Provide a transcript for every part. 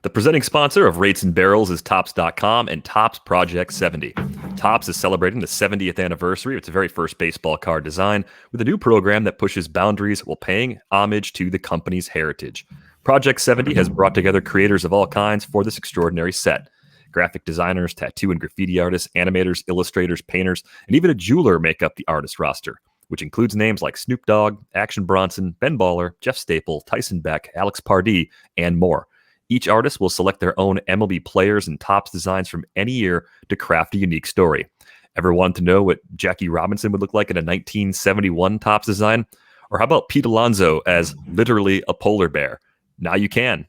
The presenting sponsor of Rates and Barrels is Topps.com and Topps Project 70. Topps is celebrating the 70th anniversary of its very first baseball card design with a new program that pushes boundaries while paying homage to the company's heritage. Project 70 has brought together creators of all kinds for this extraordinary set. Graphic designers, tattoo and graffiti artists, animators, illustrators, painters, and even a jeweler make up the artist roster, which includes names like Snoop Dogg, Action Bronson, Ben Baller, Jeff Staple, Tyson Beck, Alex Pardee, and more. Each artist will select their own MLB players and Topps designs from any year to craft a unique story. Ever wanted to know what Jackie Robinson would look like in a 1971 Topps design? Or how about Pete Alonso as literally a polar bear? Now you can.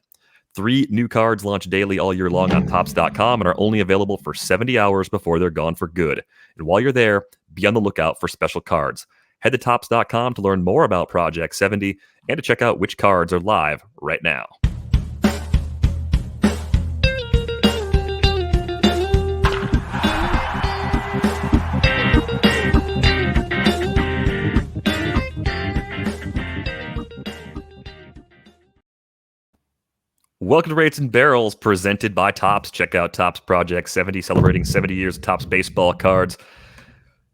3 new cards launch daily all year long on Topps.com and are only available for 70 hours before they're gone for good. And while you're there, be on the lookout for special cards. Head to Topps.com to learn more about Project 70 and to check out which cards are live right now. Welcome to Rates and Barrels, presented by Topps. Check out Topps Project 70, celebrating 70 years of Topps baseball cards.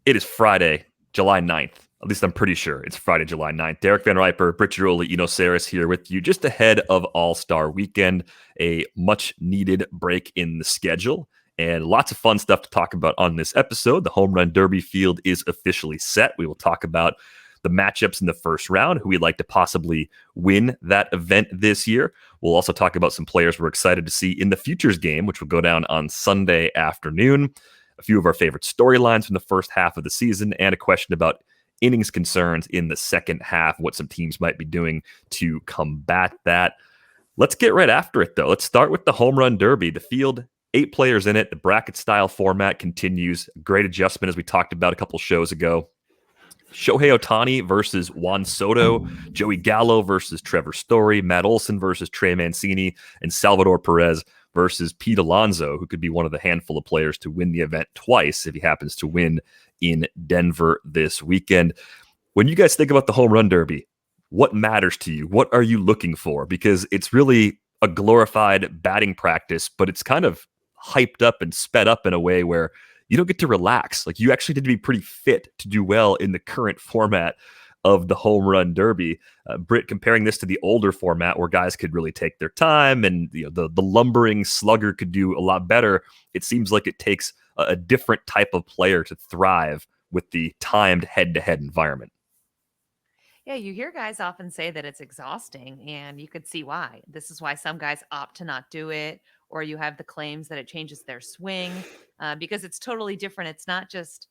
It is Friday, July 9th. At least I'm pretty sure it's Friday, July 9th. Derek Van Riper, Britt DVR, Eno Saris here with you just ahead of All-Star Weekend, a much-needed break in the schedule, and lots of fun stuff to talk about on this episode. The Home Run Derby field is officially set. We will talk about the matchups in the first round, who we'd like to possibly win that event this year. We'll also talk about some players we're excited to see in the Futures game, which will go down on Sunday afternoon. A few of our favorite storylines from the first half of the season, and a question about innings concerns in the second half, what some teams might be doing to combat that. Let's get right after it, though. Let's start with the Home Run Derby. The field, 8 players in it. The bracket-style format continues. Great adjustment, as we talked about a couple shows ago. Shohei Ohtani versus Juan Soto, Joey Gallo versus Trevor Story, Matt Olson versus Trey Mancini, and Salvador Perez versus Pete Alonso, who could be one of the handful of players to win the event twice if he happens to win in Denver this weekend. When you guys think about the Home Run Derby, what matters to you? What are you looking for? Because it's really a glorified batting practice, but it's kind of hyped up and sped up in a way where you don't get to relax. Like, you actually need to be pretty fit to do well in the current format of the Home Run Derby. Britt, comparing this to the older format where guys could really take their time and the lumbering slugger could do a lot better, it seems like it takes a different type of player to thrive with the timed head-to-head environment. Yeah, you hear guys often say that it's exhausting, and you could see why. This is why some guys opt to not do it, or you have the claims that it changes their swing because it's totally different. It's not just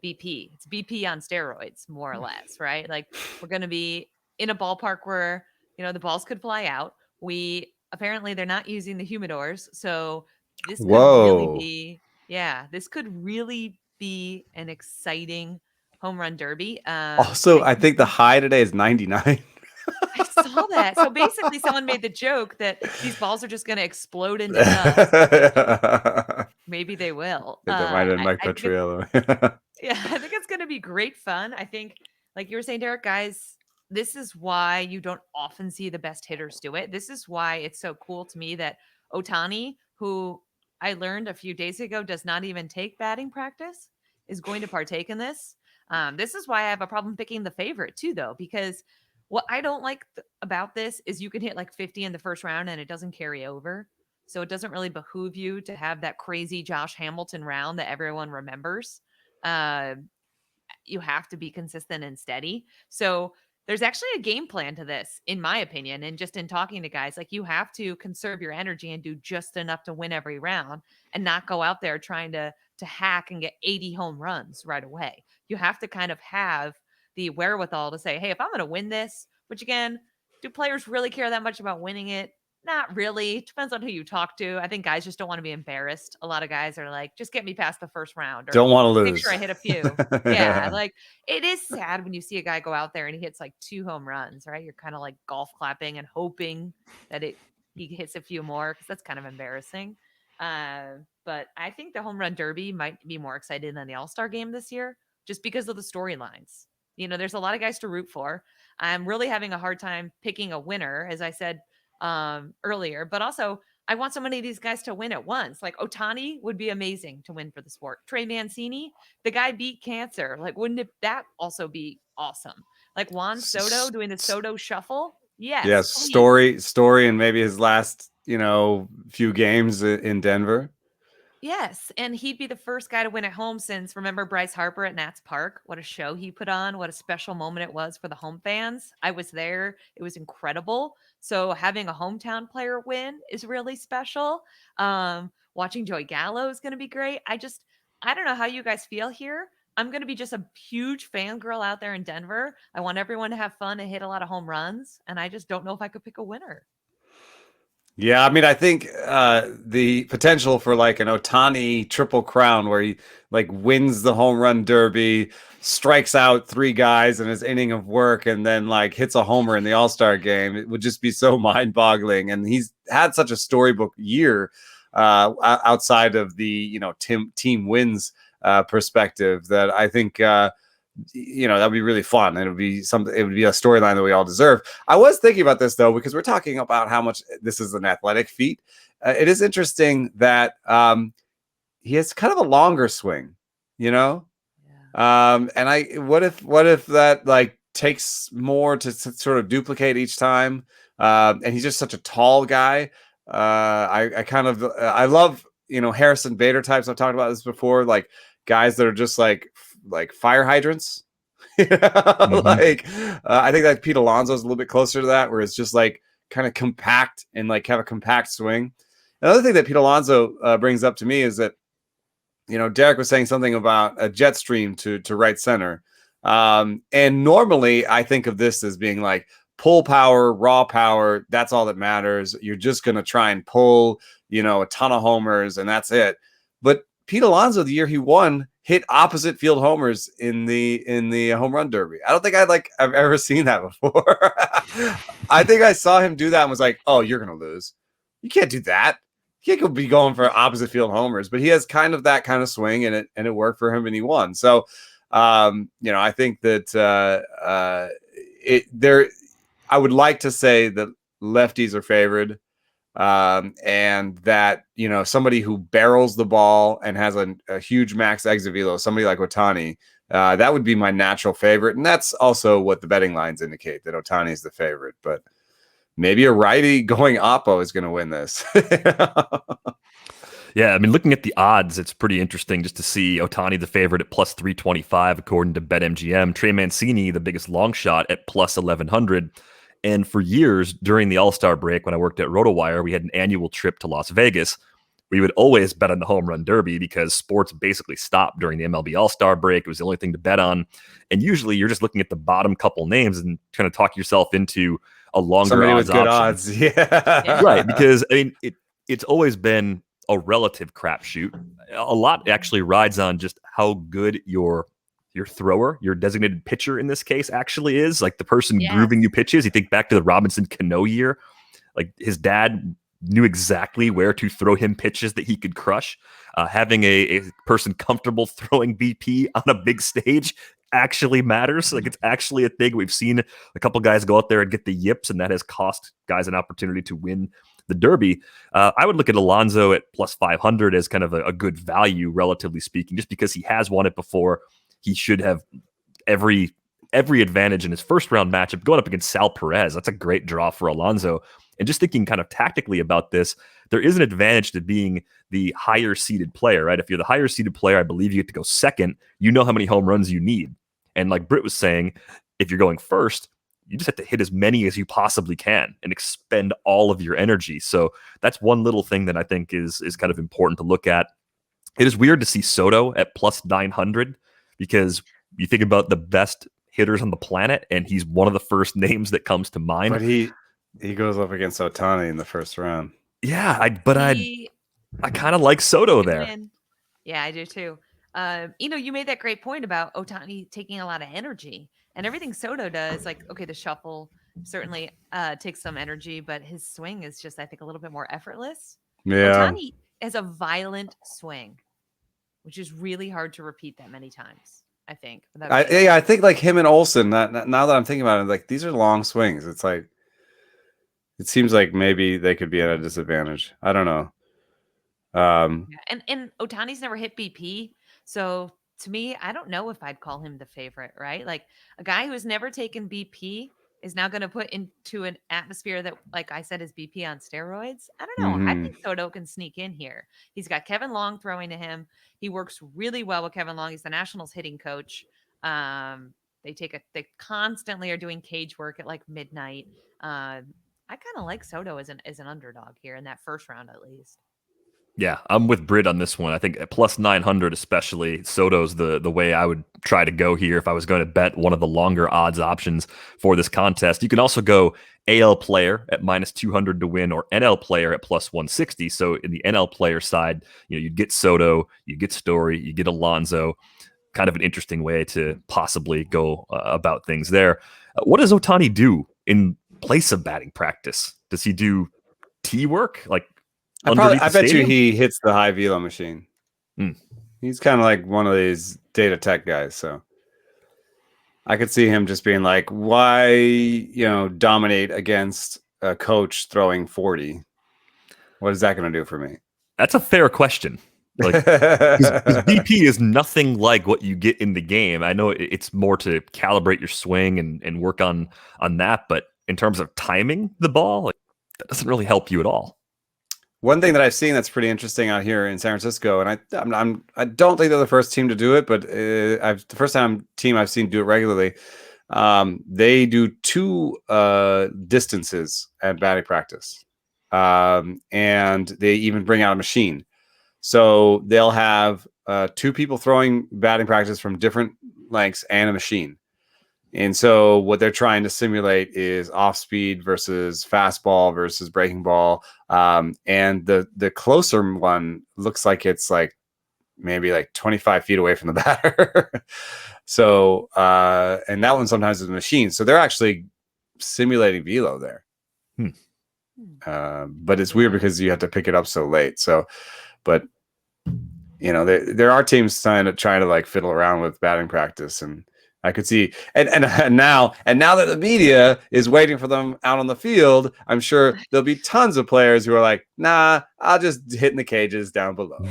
BP, it's BP on steroids, more or less, right? Like, we're going to be in a ballpark where, the balls could fly out. Apparently they're not using the humidors. So this could really be, this could really be an exciting Home Run Derby. Also, I think the high today is 99. I saw that. So basically, someone made the joke that these balls are just going to explode into dust. Maybe they will. That might have been Mike Petriello. I think it's going to be great fun. I think, like you were saying, Derek, guys, this is why you don't often see the best hitters do it. This is why it's so cool to me that Ohtani, who I learned a few days ago does not even take batting practice, is going to partake in this. This is why I have a problem picking the favorite too, though, because what I don't like about this is you can hit like 50 in the first round and it doesn't carry over. So it doesn't really behoove you to have that crazy Josh Hamilton round that everyone remembers. You have to be consistent and steady. So there's actually a game plan to this, in my opinion. And just in talking to guys, like, you have to conserve your energy and do just enough to win every round and not go out there trying to hack and get 80 home runs right away. You have to kind of have the wherewithal to say, hey, if I'm going to win this, which again, do players really care that much about winning it? Not really. Depends on who you talk to. I think guys just don't want to be embarrassed. A lot of guys are like, just get me past the first round. Or don't want to lose. Make sure I hit a few. Yeah. Like, it is sad when you see a guy go out there and he hits like 2 home runs, right? You're kind of like golf clapping and hoping that he hits a few more, because that's kind of embarrassing. But I think the Home Run Derby might be more exciting than the All-Star game this year, just because of the storylines. There's a lot of guys to root for. I'm really having a hard time picking a winner, as I said earlier, but also I want so many of these guys to win at once. Like Ohtani would be amazing to win for the sport. Trey Mancini, the guy beat cancer. Like, wouldn't that also be awesome? Like Juan Soto doing the Soto shuffle. Yes, please. Story, and maybe his last, few games in Denver. Yes, and he'd be the first guy to win at home since, remember Bryce Harper at Nats Park? What a show he put on. What a special moment it was for the home fans. I was there. It was incredible. So having a hometown player win is really special. Watching Joey Gallo is going to be great. I don't know how you guys feel here. I'm going to be just a huge fangirl out there in Denver. I want everyone to have fun and hit a lot of home runs. And I just don't know if I could pick a winner. Yeah, I mean, I think the potential for like an Ohtani triple crown where he like wins the home run derby, strikes out 3 guys in his inning of work, and then like hits a homer in the All-Star game, it would just be so mind-boggling. And he's had such a storybook year outside of the team wins perspective that I think that would be really fun. It would be something. It would be a storyline that we all deserve. I was thinking about this though, because we're talking about how much this is an athletic feat. It is interesting that he has kind of a longer swing, Yeah. And what if that like takes more to sort of duplicate each time? And he's just such a tall guy. I love Harrison Bader types. I've talked about this before, like guys that are just like fire hydrants. Like I think that Pete Alonso is a little bit closer to that, where it's just like kind of compact and like have a compact swing. Another thing that Pete Alonso brings up to me is that Derek was saying something about a jet stream to right center, and normally I think of this as being like pull power, raw power. That's all that matters. You're just gonna try and pull a ton of homers and that's it. But Pete Alonso, the year he won, hit opposite field homers in the home run derby. I don't think I've ever seen that before. I think I saw him do that and was like, "Oh, you're gonna lose. You can't do that. You can't be going for opposite field homers." But he has kind of that kind of swing, and it worked for him, and he won. So, I think that I would like to say that lefties are favored. And that somebody who barrels the ball and has a huge max exit velo, somebody like Ohtani, that would be my natural favorite, and that's also what the betting lines indicate, that Ohtani is the favorite. But maybe a righty going oppo is going to win this. Yeah, I mean, looking at the odds, it's pretty interesting just to see Ohtani the favorite at plus 325 according to BetMGM. Trey Mancini, the biggest long shot, at plus 1100. And for years during the All-Star break, when I worked at RotoWire, we had an annual trip to Las Vegas. We would always bet on the home run derby because sports basically stopped during the MLB All-Star break. It was the only thing to bet on. And usually you're just looking at the bottom couple names and trying to talk yourself into a longer somebody odds with good option. Odds. Yeah. Right, because I mean it's always been a relative crapshoot. A lot actually rides on just how good your thrower, your designated pitcher in this case, actually is. Like the person grooving you pitches. You think back to the Robinson Cano year, like his dad knew exactly where to throw him pitches that he could crush. Having a person comfortable throwing BP on a big stage actually matters. Like it's actually a thing. We've seen a couple guys go out there and get the yips, and that has cost guys an opportunity to win the Derby. I would look at Alonso at plus 500 as kind of a good value, relatively speaking, just because he has won it before. He should have every advantage in his first round matchup going up against Sal Perez. That's a great draw for Alonso. And just thinking kind of tactically about this, there is an advantage to being the higher seeded player, right? If you're the higher seeded player, I believe you get to go second. You know how many home runs you need. And like Britt was saying, if you're going first, you just have to hit as many as you possibly can and expend all of your energy. So that's one little thing that I think is kind of important to look at. It is weird to see Soto at plus 900 because you think about the best hitters on the planet, and he's one of the first names that comes to mind. But he goes up against Ohtani in the first round. Yeah, I kind of like Soto there. Win. Yeah, I do too. You made that great point about Ohtani taking a lot of energy, and everything Soto does, like, okay, the shuffle certainly takes some energy, but his swing is just, I think, a little bit more effortless. Yeah. Ohtani has a violent swing, which is really hard to repeat that many times, I think. I think like him and Olsen, now that I'm thinking about it, like these are long swings. It's like, It seems like maybe they could be at a disadvantage. I don't know. Yeah, and Otani's never hit BP, so to me, I don't know if I'd call him the favorite, right? Like a guy who's never taken BP is now going to put into an atmosphere that, like I said, is BP on steroids. I don't know. I mhm. think Soto can sneak in here. He's got Kevin Long throwing to him. He works really well with Kevin Long. He's the Nationals hitting coach. They constantly are doing cage work at like midnight. I kind of like Soto as an underdog here in that first round at least. Yeah, I'm with Britt on this one. I think at plus 900, especially Soto's the way I would try to go here if I was going to bet one of the longer odds options for this contest. You can also go AL player at minus 200 to win or NL player at plus 160. So in the NL player side, you get Soto, you get Story, you get Alonso. Kind of an interesting way to possibly go about things there. What does Ohtani do in place of batting practice? Does he do tee work like? I bet you he hits the high velo machine. Mm. He's kind of like one of these data tech guys, so I could see him just being like, "Why, dominate against a coach throwing 40? What is that going to do for me?" That's a fair question. Like, because BP is nothing like what you get in the game. I know it's more to calibrate your swing and work on that, but in terms of timing the ball, like, that doesn't really help you at all. One thing that I've seen that's pretty interesting out here in San Francisco, and I don't think they're the first team to do it, but the first team I've seen do it regularly. They do 2 distances at batting practice, and they even bring out a machine. So they'll have 2 people throwing batting practice from different lengths and a machine. And so what they're trying to simulate is off speed versus fastball versus breaking ball. And the closer one looks like it's like maybe like 25 feet away from the batter. So, and that one sometimes is a machine. So they're actually simulating velo there. But it's weird because you have to pick it up so late. So, but there are teams trying to like fiddle around with batting practice, and I could see, and now that the media is waiting for them out on the field, I'm sure there'll be tons of players who are like, "Nah, I'll just hit in the cages down below."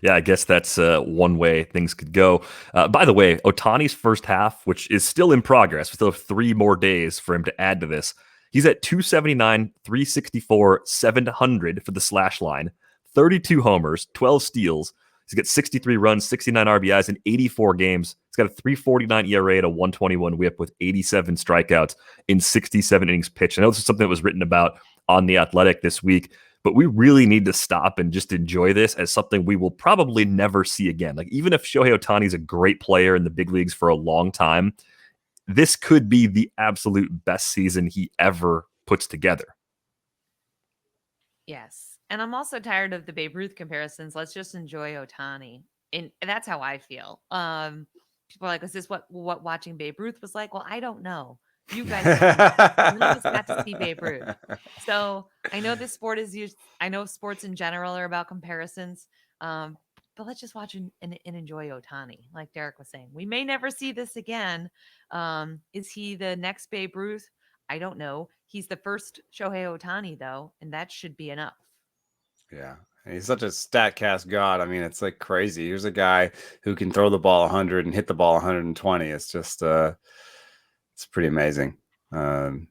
Yeah, I guess that's one way things could go. By the way, Ohtani's first half, which is still in progress, we still have 3 more days for him to add to this. He's at 279, 364, 700 for the slash line, 32 homers, 12 steals. He's got 63 runs, 69 RBIs in 84 games. He's got a 3.49 ERA and a 1.21 WHIP with 87 strikeouts in 67 innings pitched. I know this is something that was written about on The Athletic this week, but we really need to stop and just enjoy this as something we will probably never see again. Like, even if Shohei Ohtani is a great player in the big leagues for a long time, this could be the absolute best season he ever puts together. Yes. And I'm also tired of the Babe Ruth comparisons. Let's just enjoy Ohtani. And that's how I feel. People are like, is this what watching Babe Ruth was like? Well, I don't know. You guys none of us got to see Babe Ruth. So I know this sport is used. I know sports in general are about comparisons. But let's just watch and enjoy Ohtani. Like Derek was saying, we may never see this again. Is he the next Babe Ruth? I don't know. He's the first Shohei Ohtani, though, and that should be enough. Yeah. He's such a StatCast god. I mean, it's like crazy. Here's a guy who can throw the ball 100 and hit the ball 120. It's just, it's pretty amazing. You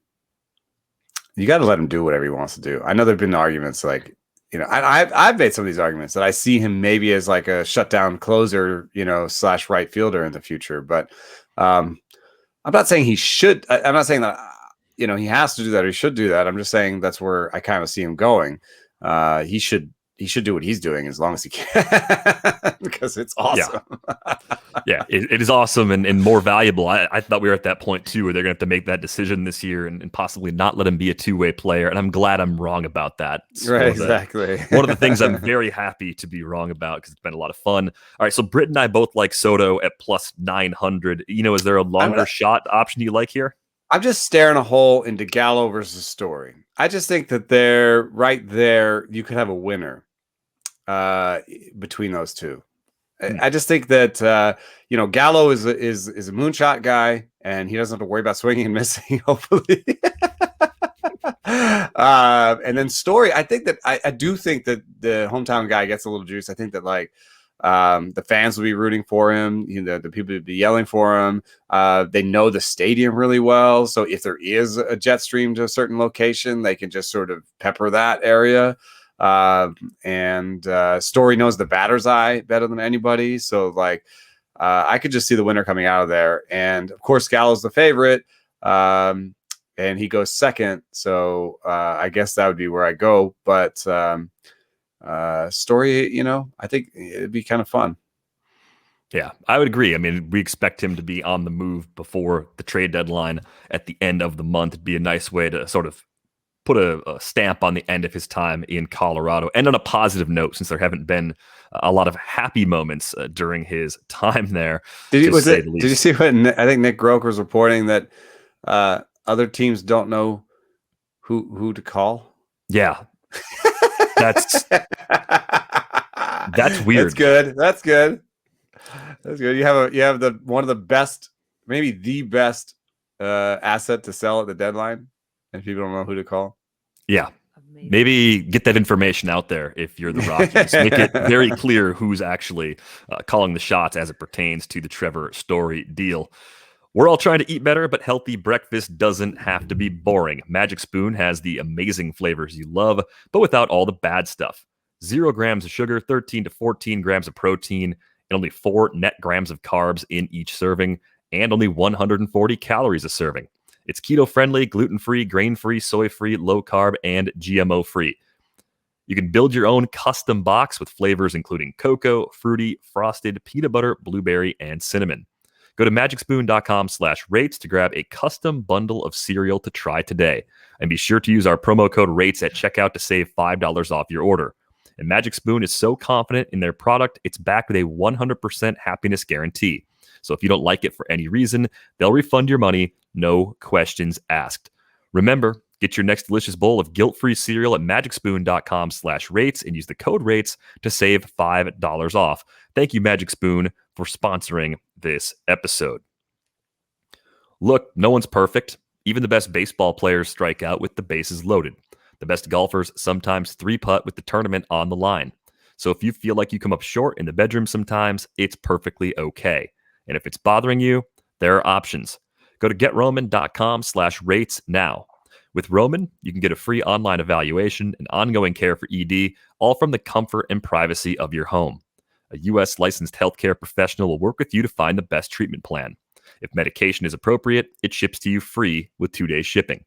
got to let him do whatever he wants to do. I know there've been arguments like, I've made some of these arguments that I see him maybe as like a shutdown closer, / right fielder in the future. But I'm not saying he should. I'm not saying that, he has to do that or he should do that. I'm just saying that's where I kind of see him going. He should do what he's doing as long as he can because it's awesome. Yeah, it is awesome and more valuable. I thought we were at that point too, where they're going to have to make that decision this year and possibly not let him be a 2-way player. And I'm glad I'm wrong about that. Right, exactly. One of the things I'm very happy to be wrong about because it's been a lot of fun. All right, so Britt and I both like Soto at plus 900. Is there a longer shot option you like here? I'm just staring a hole into Gallo versus Story. I just think that they're right there. You could have a winner between those two. I just think that Gallo is a moonshot guy, and he doesn't have to worry about swinging and missing, hopefully. And then Story, I think that I do think that the hometown guy gets a little juice. I think that like the fans will be rooting for him. You know, the people will be yelling for him. They know the stadium really well, so if there is a jet stream to a certain location, they can just sort of pepper that area. And Story knows the batter's eye better than anybody, so like I could just see the winner coming out of there. And of course, Gallo's the favorite. And he goes second, so I guess that would be where I go. But Story, you know, I think it'd be kind of fun. Yeah, I would agree. I mean, we expect him to be on the move before the trade deadline at the end of the month. It'd be a nice way to sort of put a stamp on the end of his time in Colorado. And on a positive note, since there haven't been a lot of happy moments during his time there. Did you see what I think Nick Groke was reporting that other teams don't know who to call? Yeah. That's weird. That's good. You have the one of the best, maybe the best asset to sell at the deadline, and people don't know who to call. Yeah. Amazing. Maybe get that information out there if you're the Rockies. Make it very clear who's actually calling the shots as it pertains to the Trevor Story deal. We're all trying to eat better, but healthy breakfast doesn't have to be boring. Magic Spoon has the amazing flavors you love, but without all the bad stuff. 0 grams of sugar, 13 to 14 grams of protein, and only 4 net grams of carbs in each serving, and only 140 calories a serving. It's keto-friendly, gluten-free, grain-free, soy-free, low-carb, and GMO-free. You can build your own custom box with flavors including cocoa, fruity, frosted, peanut butter, blueberry, and cinnamon. Go to magicspoon.com/rates to grab a custom bundle of cereal to try today. And be sure to use our promo code RATES at checkout to save $5 off your order. And Magic Spoon is so confident in their product, it's backed with a 100% happiness guarantee. So if you don't like it for any reason, they'll refund your money, no questions asked. Remember, get your next delicious bowl of guilt-free cereal at magicspoon.com/rates and use the code RATES to save $5 off. Thank you, Magic Spoon, for sponsoring this episode. Look, no one's perfect. Even the best baseball players strike out with the bases loaded. The best golfers sometimes 3-putt with the tournament on the line. So if you feel like you come up short in the bedroom sometimes, it's perfectly okay. And if it's bothering you, there are options. Go to GetRoman.com/rates now. With Roman, you can get a free online evaluation and ongoing care for ED, all from the comfort and privacy of your home. A U.S. licensed healthcare professional will work with you to find the best treatment plan. If medication is appropriate, it ships to you free with 2-day shipping.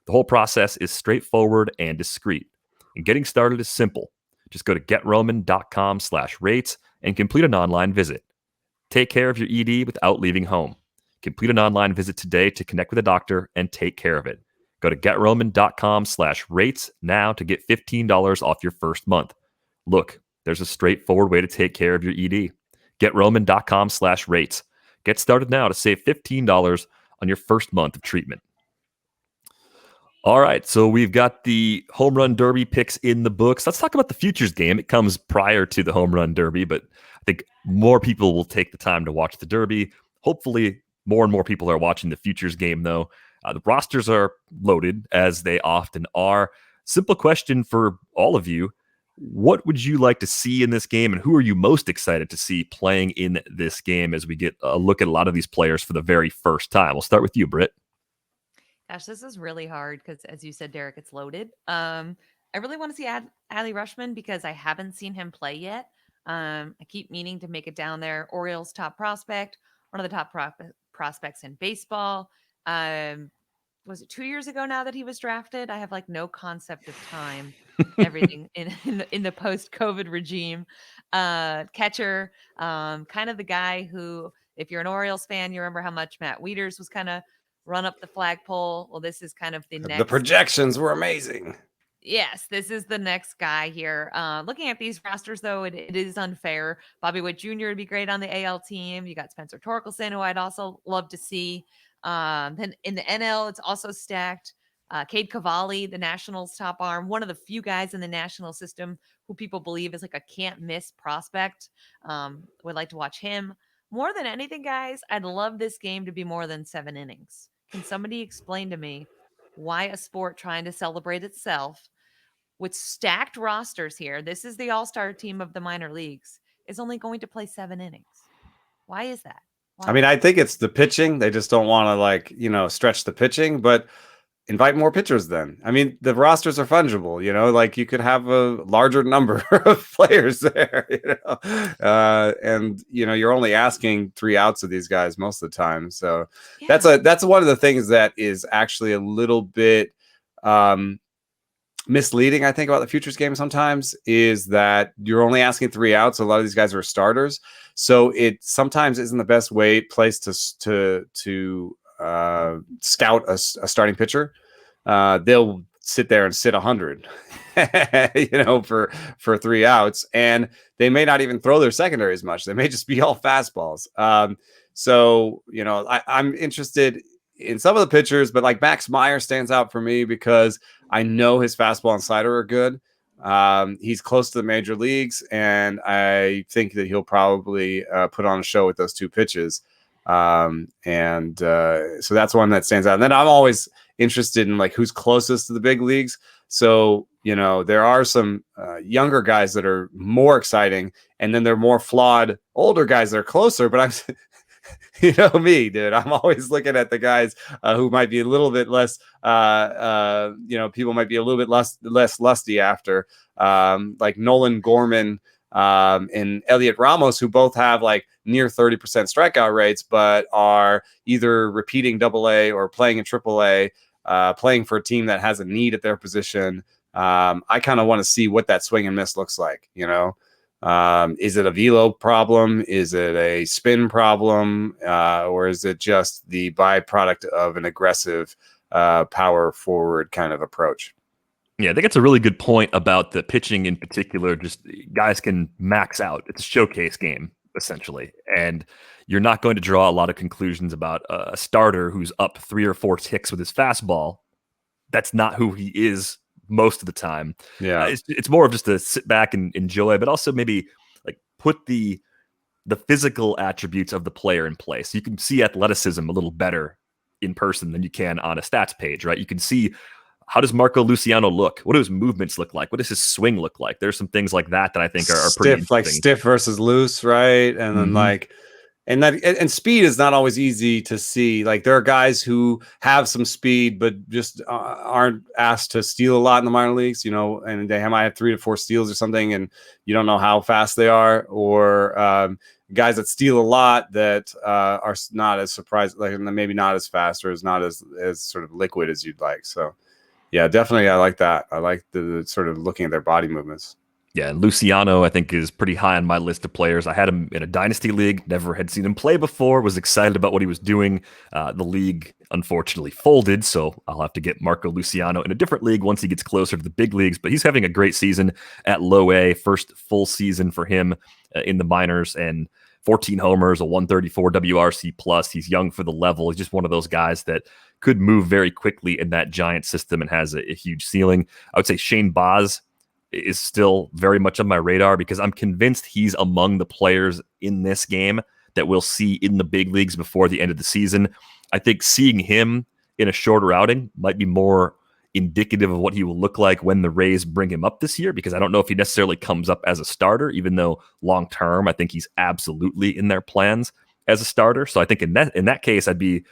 The whole process is straightforward and discreet. And getting started is simple. Just go to GetRoman.com/rates and complete an online visit. Take care of your ED without leaving home. Complete an online visit today to connect with a doctor and take care of it. Go to GetRoman.com/rates now to get $15 off your first month. Look, there's a straightforward way to take care of your ED. GetRoman.com/rates. Get started now to save $15 on your first month of treatment. All right, so we've got the home run derby picks in the books. Let's talk about the futures game. It comes prior to the home run derby, but I think more people will take the time to watch the derby. Hopefully, more and more people are watching the futures game, though. The rosters are loaded, as they often are. Simple question for all of you. What would you like to see in this game, and who are you most excited to see playing in this game as we get a look at a lot of these players for the very first time? We'll start with you, Britt. Gosh, this is really hard because, as you said, Derek, it's loaded. I really want to see Adley Rutschman because I haven't seen him play yet. I keep meaning to make it down there. Orioles top prospect, one of the top prospects in baseball. Was it 2 years ago now that he was drafted? I have like no concept of time. Everything in the post-COVID regime. Catcher, kind of the guy who, if you're an Orioles fan, you remember how much Matt Wieters was kind of run up the flagpole. Well, this is kind of the next. The projections were amazing. Yes, this is the next guy here. Looking at these rosters, though, it is unfair. Bobby Witt Jr. would be great on the AL team. You got Spencer Torkelson, who I'd also love to see. Then in the NL, it's also stacked. Cade Cavalli, the Nationals' top arm, one of the few guys in the national system who people believe is like a can't-miss prospect. Would like to watch him. more than anything, guys, I'd love this game to be more than 7 innings. Can somebody explain to me why a sport trying to celebrate itself with stacked rosters here, this is the all-star team of the minor leagues, is only going to play 7 innings? Why is that? Why? I mean, I think it's the pitching. They just don't want to, like, stretch the pitching, but invite more pitchers then. I mean, the rosters are fungible, like you could have a larger number of players there, and you're only asking 3 outs of these guys most of the time. So Yeah. that's one of the things that is actually a little bit misleading, I think, about the futures game sometimes, is that you're only asking 3 outs. A lot of these guys are starters, so it sometimes isn't the best place to scout a starting pitcher. They'll sit there and sit 100 for 3 outs, and they may not even throw their secondary as much. They may just be all fastballs. So I'm interested in some of the pitchers, but like Max Meyer stands out for me because I know his fastball and slider are good. He's close to the major leagues, and I think that he'll probably put on a show with those 2 pitches. So that's one that stands out. And then I'm always interested in like who's closest to the big leagues. So, there are some younger guys that are more exciting, and then there are more flawed older guys that are closer. But I'm me, dude. I'm always looking at the guys who might be a little bit less, people might be a little bit less lusty after, like Nolan Gorman and Elliot Ramos, who both have like near 30% strikeout rates, but are either repeating AA or playing in AAA, playing for a team that has a need at their position. I kind of want to see what that swing and miss looks like, Is it a velo problem? Is it a spin problem? Or is it just the byproduct of an aggressive power forward kind of approach? Yeah, I think it's a really good point about the pitching in particular. Just guys can max out. It's a showcase game, essentially. And you're not going to draw a lot of conclusions about a starter who's up 3 or 4 ticks with his fastball. That's not who he is most of the time. Yeah, it's more of just to sit back and enjoy, but also maybe like put the physical attributes of the player in place. You can see athleticism a little better in person than you can on a stats page, right? You can see, how does Marco Luciano look? What do his movements look like? What does his swing look like? There's some things like that I think are pretty stiff, like stiff versus loose, right? And then and speed is not always easy to see. Like there are guys who have some speed, but just aren't asked to steal a lot in the minor leagues, and they might have 3 to 4 steals or something, and you don't know how fast they are. Or guys that steal a lot that are not as surprised, like maybe not as fast or is not as sort of liquid as you'd like. So yeah, definitely. I like that. I like the sort of looking at their body movements. Yeah, and Luciano, I think, is pretty high on my list of players. I had him in a dynasty league, never had seen him play before, was excited about what he was doing. The league unfortunately folded, so I'll have to get Marco Luciano in a different league once he gets closer to the big leagues. But he's having a great season at low A, first full season for him in the minors, and 14 homers, a 134 WRC plus. He's young for the level. He's just one of those guys that could move very quickly in that giant system and has a huge ceiling. I would say Shane Baz is still very much on my radar because I'm convinced he's among the players in this game that we'll see in the big leagues before the end of the season. I think seeing him in a shorter outing might be more indicative of what he will look like when the Rays bring him up this year, because I don't know if he necessarily comes up as a starter, even though long term I think he's absolutely in their plans as a starter. So I think in that case, I'd be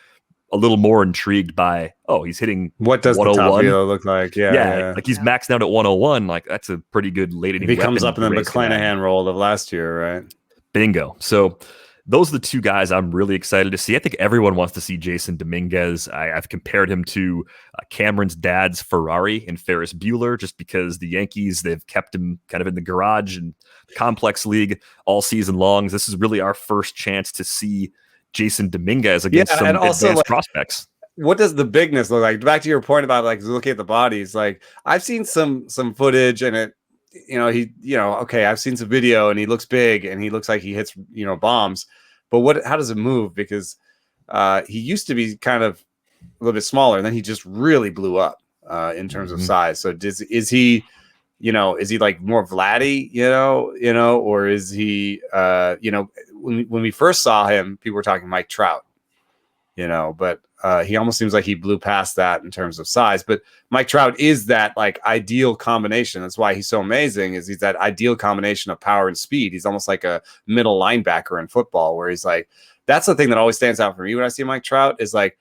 a little more intrigued by, he's hitting what does the top velo look like? Yeah. Like he's maxed out at 101. Like that's a pretty good late inning. If he comes up in the McClanahan role of last year, right? Bingo. So those are the 2 guys I'm really excited to see. I think everyone wants to see Jason Dominguez. I've compared him to Cameron's dad's Ferrari and Ferris Bueller, just because the Yankees, they've kept him kind of in the garage and complex league all season long. This is really our first chance to see Jason Dominguez against some advanced prospects. What does the bigness look like? Back to your point about like looking at the bodies. Like I've seen some footage, and it, okay, I've seen some video, and he looks big, and he looks like he hits bombs. But how does it move? Because he used to be kind of a little bit smaller, and then he just really blew up in terms of size. So is he is he like more Vladdy, or is he, when we first saw him, people were talking Mike Trout, but he almost seems like he blew past that in terms of size. But Mike Trout is that like ideal combination. That's why he's so amazing, is he's that ideal combination of power and speed. He's almost like a middle linebacker in football, where he's like, that's the thing that always stands out for me when I see Mike Trout is like,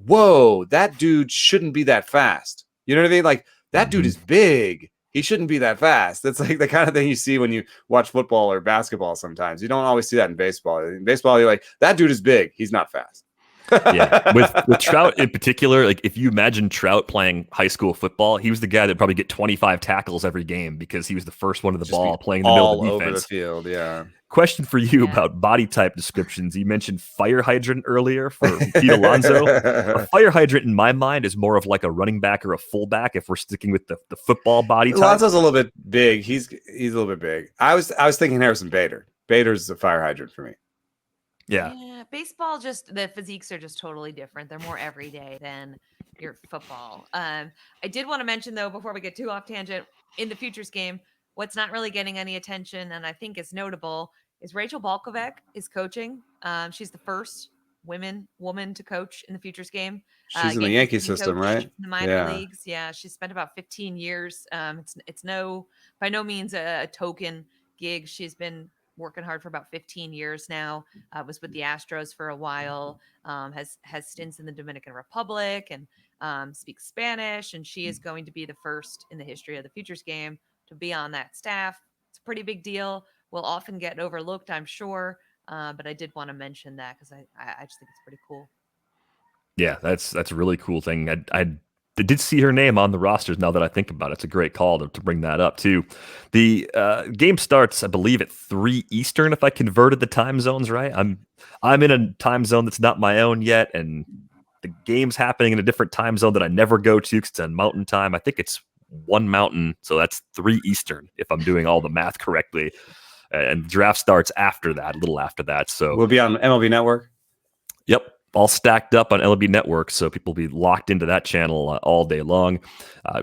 whoa, that dude shouldn't be that fast. You know what I mean? Like, that dude is big. He shouldn't be that fast. That's like the kind of thing you see when you watch football or basketball sometimes. You don't always see that in baseball. In baseball, you're like, that dude is big. He's not fast. Yeah, with Trout in particular, like if you imagine Trout playing high school football, he was the guy that probably get 25 tackles every game because he was the first one of the ball playing in the middle of the defense. All over the field, yeah. Question for you about body type descriptions. You mentioned fire hydrant earlier for Pete Alonso. A fire hydrant in my mind is more of like a running back or a fullback if we're sticking with the football body type. Alonso's a little bit big. He's a little bit big. I was thinking Harrison Bader. Bader's the fire hydrant for me. Yeah. Baseball, just the physiques are just totally different. They're more everyday than your football. I did want to mention, though, before we get too off tangent, in the Futures game, what's not really getting any attention, and I think is notable, is Rachel Balkovec is coaching. She's the first woman to coach in the Futures game. She's in the Yankee system, right? In the minor leagues. Yeah, she's spent about 15 years. It's by no means a token gig. She's been working hard for about 15 years now. Was with the Astros for a while. Has stints in the Dominican Republic and speaks Spanish. And she is going to be the first in the history of the Futures game to be on that staff. It's a pretty big deal. Will often get overlooked, I'm sure. But I did want to mention that because I just think it's pretty cool. Yeah, that's a really cool thing. I did see her name on the rosters now that I think about it. It's a great call to bring that up, too. The game starts, I believe, at 3 Eastern, if I converted the time zones right. I'm in a time zone that's not my own yet, and the game's happening in a different time zone that I never go to because it's on Mountain Time. I think it's 1 Mountain, so that's 3 Eastern, if I'm doing all the math correctly. And draft starts after that, a little after that. So we'll be on MLB Network? Yep. All stacked up on LB Network, so people will be locked into that channel all day long.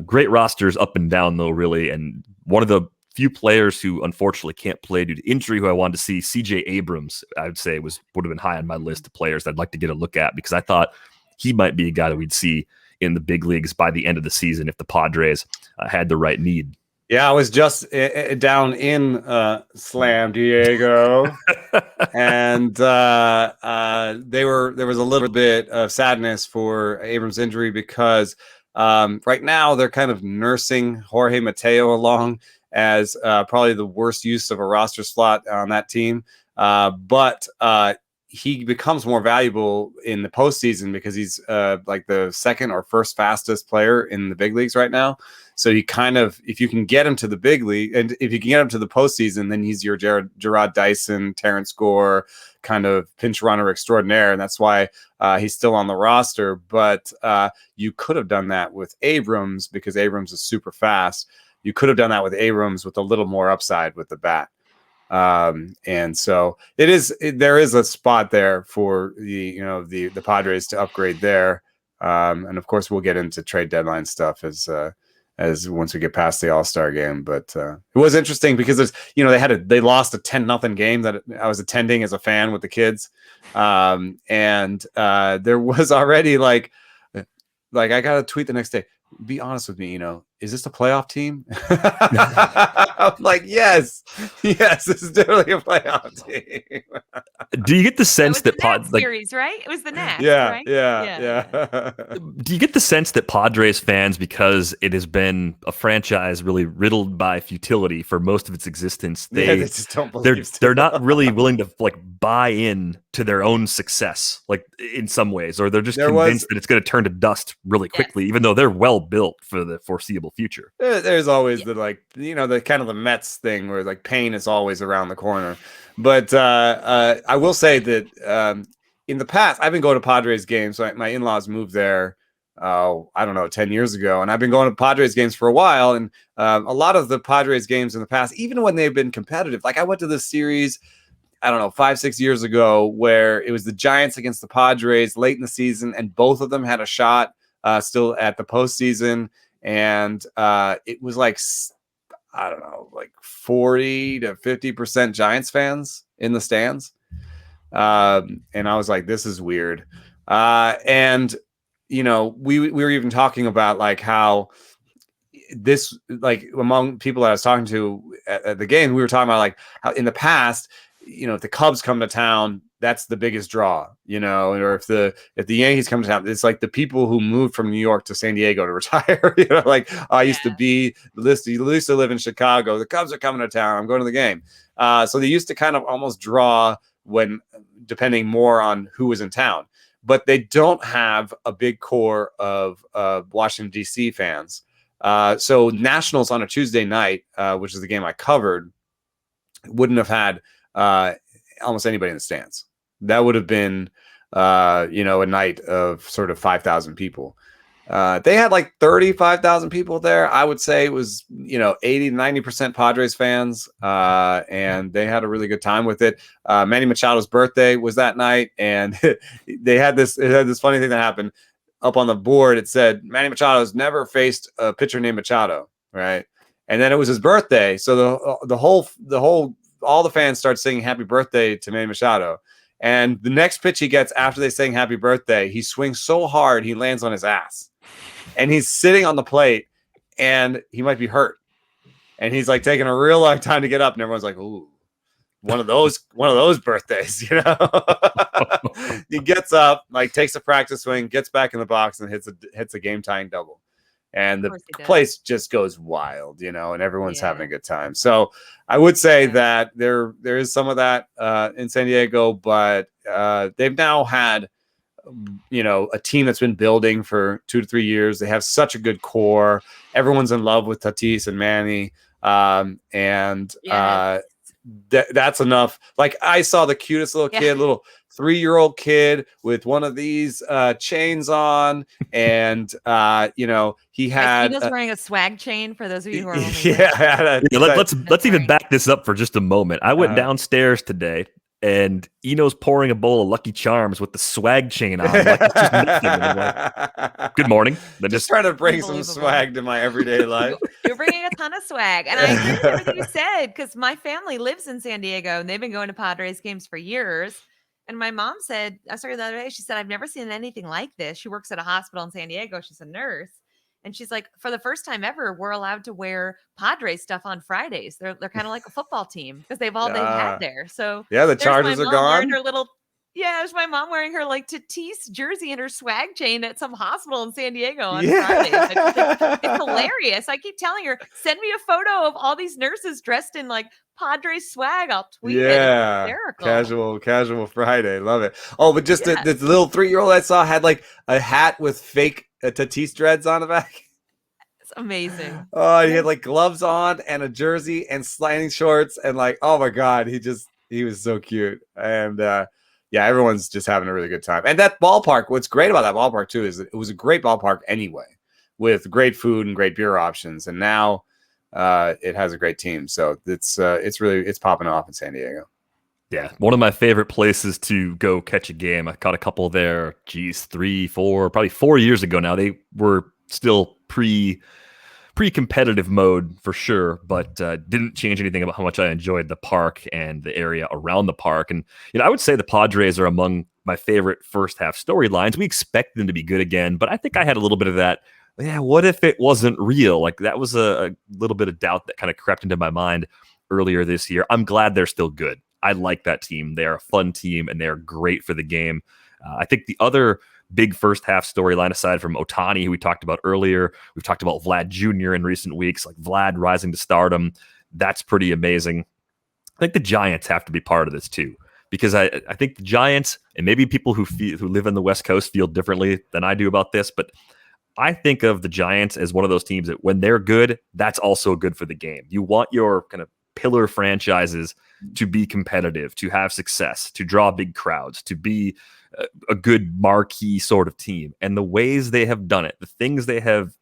Great rosters up and down, though, really. And one of the few players who unfortunately can't play due to injury who I wanted to see, CJ Abrams, I would say would have been high on my list of players I'd like to get a look at because I thought he might be a guy that we'd see in the big leagues by the end of the season if the Padres had the right need. Yeah, I was just down in Slam Diego, and there was a little bit of sadness for Abrams' injury because right now they're kind of nursing Jorge Mateo along as probably the worst use of a roster slot on that team, but he becomes more valuable in the postseason because he's like the second or first fastest player in the big leagues right now. So he kind of, if you can get him to the big league, and if you can get him to the postseason, then he's your Gerard Dyson, Terrence Gore kind of pinch runner extraordinaire, and that's why he's still on the roster. But you could have done that with Abrams because Abrams is super fast. You could have done that with Abrams with a little more upside with the bat. And so there is a spot there for the Padres to upgrade there. And of course we'll get into trade deadline stuff as once we get past the All-Star game. But it was interesting because they lost a 10-0 game that I was attending as a fan with the kids. And there was already like I got a tweet the next day. Be honest with me, is this a playoff team? I'm like, yes, this is definitely a playoff team. Do you get the sense that series, right? It was the Nats, right? Yeah. Do you get the sense that Padres fans, because it has been a franchise really riddled by futility for most of its existence, they just don't believe they're not really willing to buy in to their own success, in some ways, or they're just convinced that it's going to turn to dust really quickly, even though they're well built for the foreseeable future. There's always the kind of the Mets thing where pain is always around the corner. But I will say that in the past, I've been going to Padres games. So my in-laws moved there, I don't know, 10 years ago. And I've been going to Padres games for a while. And a lot of the Padres games in the past, even when they've been competitive, I went to this series, I don't know, 5-6 years ago, where it was the Giants against the Padres late in the season. And both of them had a shot still at the postseason. And it was I don't know, like 40 to 50% Giants fans in the stands. And I was like, this is weird. And we were even talking about like how this, like among people that I was talking to at the game, we were talking about like how in the past, if the Cubs come to town, that's the biggest draw, or if the Yankees come to town, it's like the people who moved from New York to San Diego to retire, like I used to used to live in Chicago. The Cubs are coming to town. I'm going to the game. So they used to kind of almost draw depending more on who was in town, but they don't have a big core of Washington D.C. fans. So Nationals on a Tuesday night, which is the game I covered, wouldn't have had almost anybody in the stands. That would have been, a night of sort of 5,000 people. They had like 35,000 people there. I would say it was, 80, 90% Padres fans. And they had a really good time with it. Manny Machado's birthday was that night. And it had this funny thing that happened. Up on the board, it said Manny Machado's never faced a pitcher named Machado, right? And then it was his birthday, so all the fans start singing "Happy Birthday" to Manny Machado. And the next pitch he gets after they sing "Happy Birthday," he swings so hard he lands on his ass, and he's sitting on the plate, and he might be hurt, and he's like taking a real long time to get up, and everyone's like, "Ooh." One of those birthdays, He gets up, like takes a practice swing, gets back in the box, and hits a game tying double, and the place just goes wild, and everyone's having a good time. So I would say that there is some of that in San Diego, but they've now had a team that's been building for 2 to 3 years. They have such a good core. Everyone's in love with Tatis and Manny, that's enough. Like I saw the cutest little kid, little 3-year-old kid with one of these chains on, and he had. He was wearing a swag chain. For those of you who are let's even back this up for just a moment. I went downstairs today, and Eno's pouring a bowl of Lucky Charms with the swag chain on. Like it's just nothing. Like, good morning. Just trying to bring some swag to my everyday life. You're bringing a ton of swag. And I agree with everything you said, because my family lives in San Diego, and they've been going to Padres games for years. And my mom said, I saw her the other day, she said, I've never seen anything like this. She works at a hospital in San Diego. She's a nurse. And she's like, for the first time ever, we're allowed to wear Padres stuff on Fridays. They're kind of like a football team because they've had there. So the Chargers are gone. There's my mom wearing her like Tatis jersey and her swag chain at some hospital in San Diego on Fridays. It's hilarious. I keep telling her, send me a photo of all these nurses dressed in like Padres swag. I'll tweet it. It's hysterical. Casual Friday. Love it. Oh, but just the little 3-year-old I saw had like a hat with fake Tatis dreads on the back. It's amazing. Oh, he had like gloves on and a jersey and sliding shorts, and like, oh my God, he was so cute. And everyone's just having a really good time. And that ballpark, what's great about that ballpark too is that it was a great ballpark anyway, with great food and great beer options. And now it has a great team. So it's popping off in San Diego. Yeah, one of my favorite places to go catch a game. I caught a couple there, 3, 4, probably 4 years ago now. They were still pre-competitive mode for sure, but didn't change anything about how much I enjoyed the park and the area around the park. And I would say the Padres are among my favorite first half storylines. We expect them to be good again, but I think I had a little bit of that. Yeah, what if it wasn't real? Like that was a little bit of doubt that kind of crept into my mind earlier this year. I'm glad they're still good. I like that team. They're a fun team, and they're great for the game. I think the other big first half storyline, aside from Ohtani, who we talked about earlier, we've talked about Vlad Jr. in recent weeks, like Vlad rising to stardom. That's pretty amazing. I think the Giants have to be part of this too, because I think the Giants, and maybe people who live in the West Coast feel differently than I do about this, but I think of the Giants as one of those teams that when they're good, that's also good for the game. You want your kind of pillar franchises to be competitive, to have success, to draw big crowds, to be a good marquee sort of team. And the ways they have done it, the things they have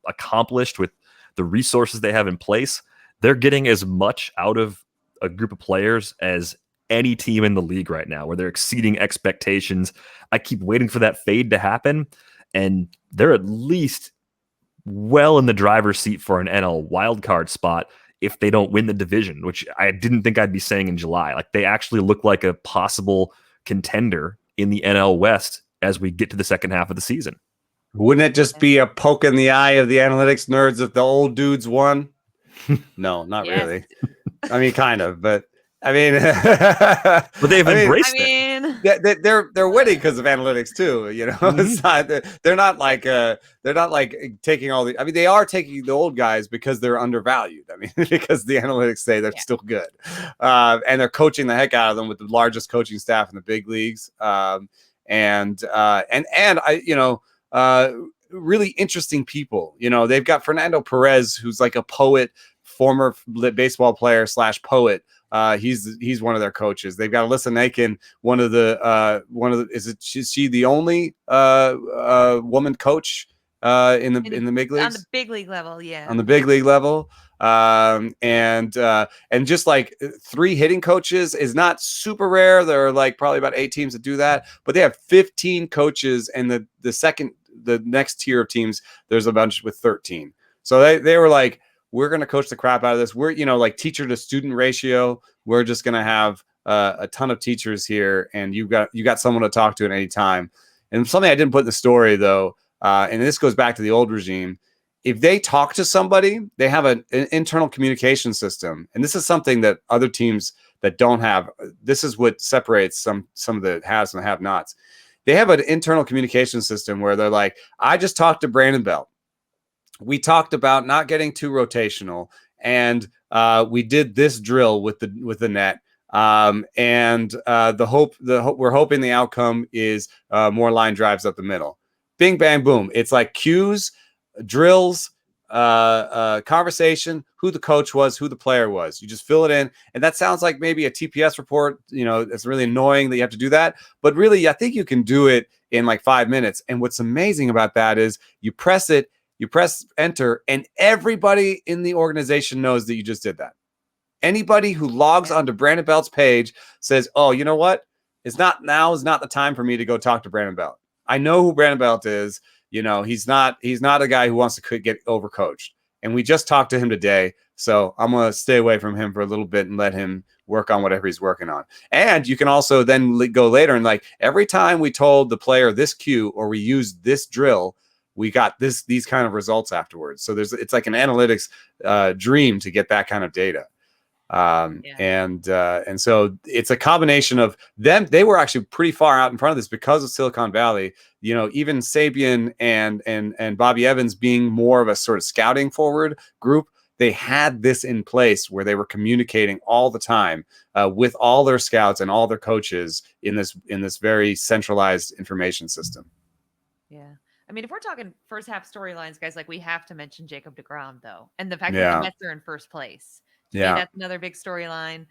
accomplished with the resources they have in place, they're getting as much out of a group of players as any team in the league right now, where they're exceeding expectations. I keep waiting for that fade to happen, and they're at least well in the driver's seat for an NL wildcard spot, if they don't win the division, which I didn't think I'd be saying in July. Like, they actually look like a possible contender in the NL West as we get to the second half of the season. Wouldn't it just be a poke in the eye of the analytics nerds if the old dudes won? No, not really. I mean, kind of, but I mean, but they've embraced it. They're winning because of analytics too. You know, it's not, they're not like taking all the. I mean, they are taking the old guys because they're undervalued. I mean, because the analytics say they're still good, and they're coaching the heck out of them with the largest coaching staff in the big leagues. And I, you know, really interesting people. You know, they've got Fernando Perez, who's like a poet, former baseball player / poet. He's one of their coaches. They've got Alyssa Nakin, one of the is she the only woman coach in the big leagues? On the big league level, yeah. On the big league level. And just like 3 hitting coaches is not super rare. There are like probably about 8 teams that do that, but they have 15 coaches, and the next tier of teams, there's a bunch with 13. So they were like, we're going to coach the crap out of this. We're, you know, like teacher to student ratio. We're just going to have a ton of teachers here, and you got someone to talk to at any time. And something I didn't put in the story though, and this goes back to the old regime. If they talk to somebody, they have an internal communication system. And this is something that other teams that don't have. This is what separates some of the haves and the have-nots. They have an internal communication system where they're like, I just talked to Brandon Belt. We talked about not getting too rotational, and we did this drill with the net. We're hoping the outcome is more line drives up the middle. Bing, bang, boom. It's like cues, drills, conversation, who the coach was, who the player was. You just fill it in, and that sounds like maybe a TPS report. You know, it's really annoying that you have to do that, but really, I think you can do it in like 5 minutes. And what's amazing about that is you press enter, and everybody in the organization knows that you just did that. Anybody who logs onto Brandon Belt's page says, oh, you know what? Now is not the time for me to go talk to Brandon Belt. I know who Brandon Belt is. You know, he's not a guy who wants to get overcoached. And we just talked to him today. So I'm going to stay away from him for a little bit and let him work on whatever he's working on. And you can also then go later and like, every time we told the player this cue or we used this drill, we got these kind of results afterwards. So it's like an analytics dream to get that kind of data. And so it's a combination of them. They were actually pretty far out in front of this because of Silicon Valley. You know, even Sabian and Bobby Evans being more of a sort of scouting forward group, they had this in place where they were communicating all the time with all their scouts and all their coaches in this very centralized information system. Yeah. I mean, if we're talking first half storylines, guys, like we have to mention Jacob deGrom though, and the fact that the Mets are in first place. Yeah, that's another big storyline.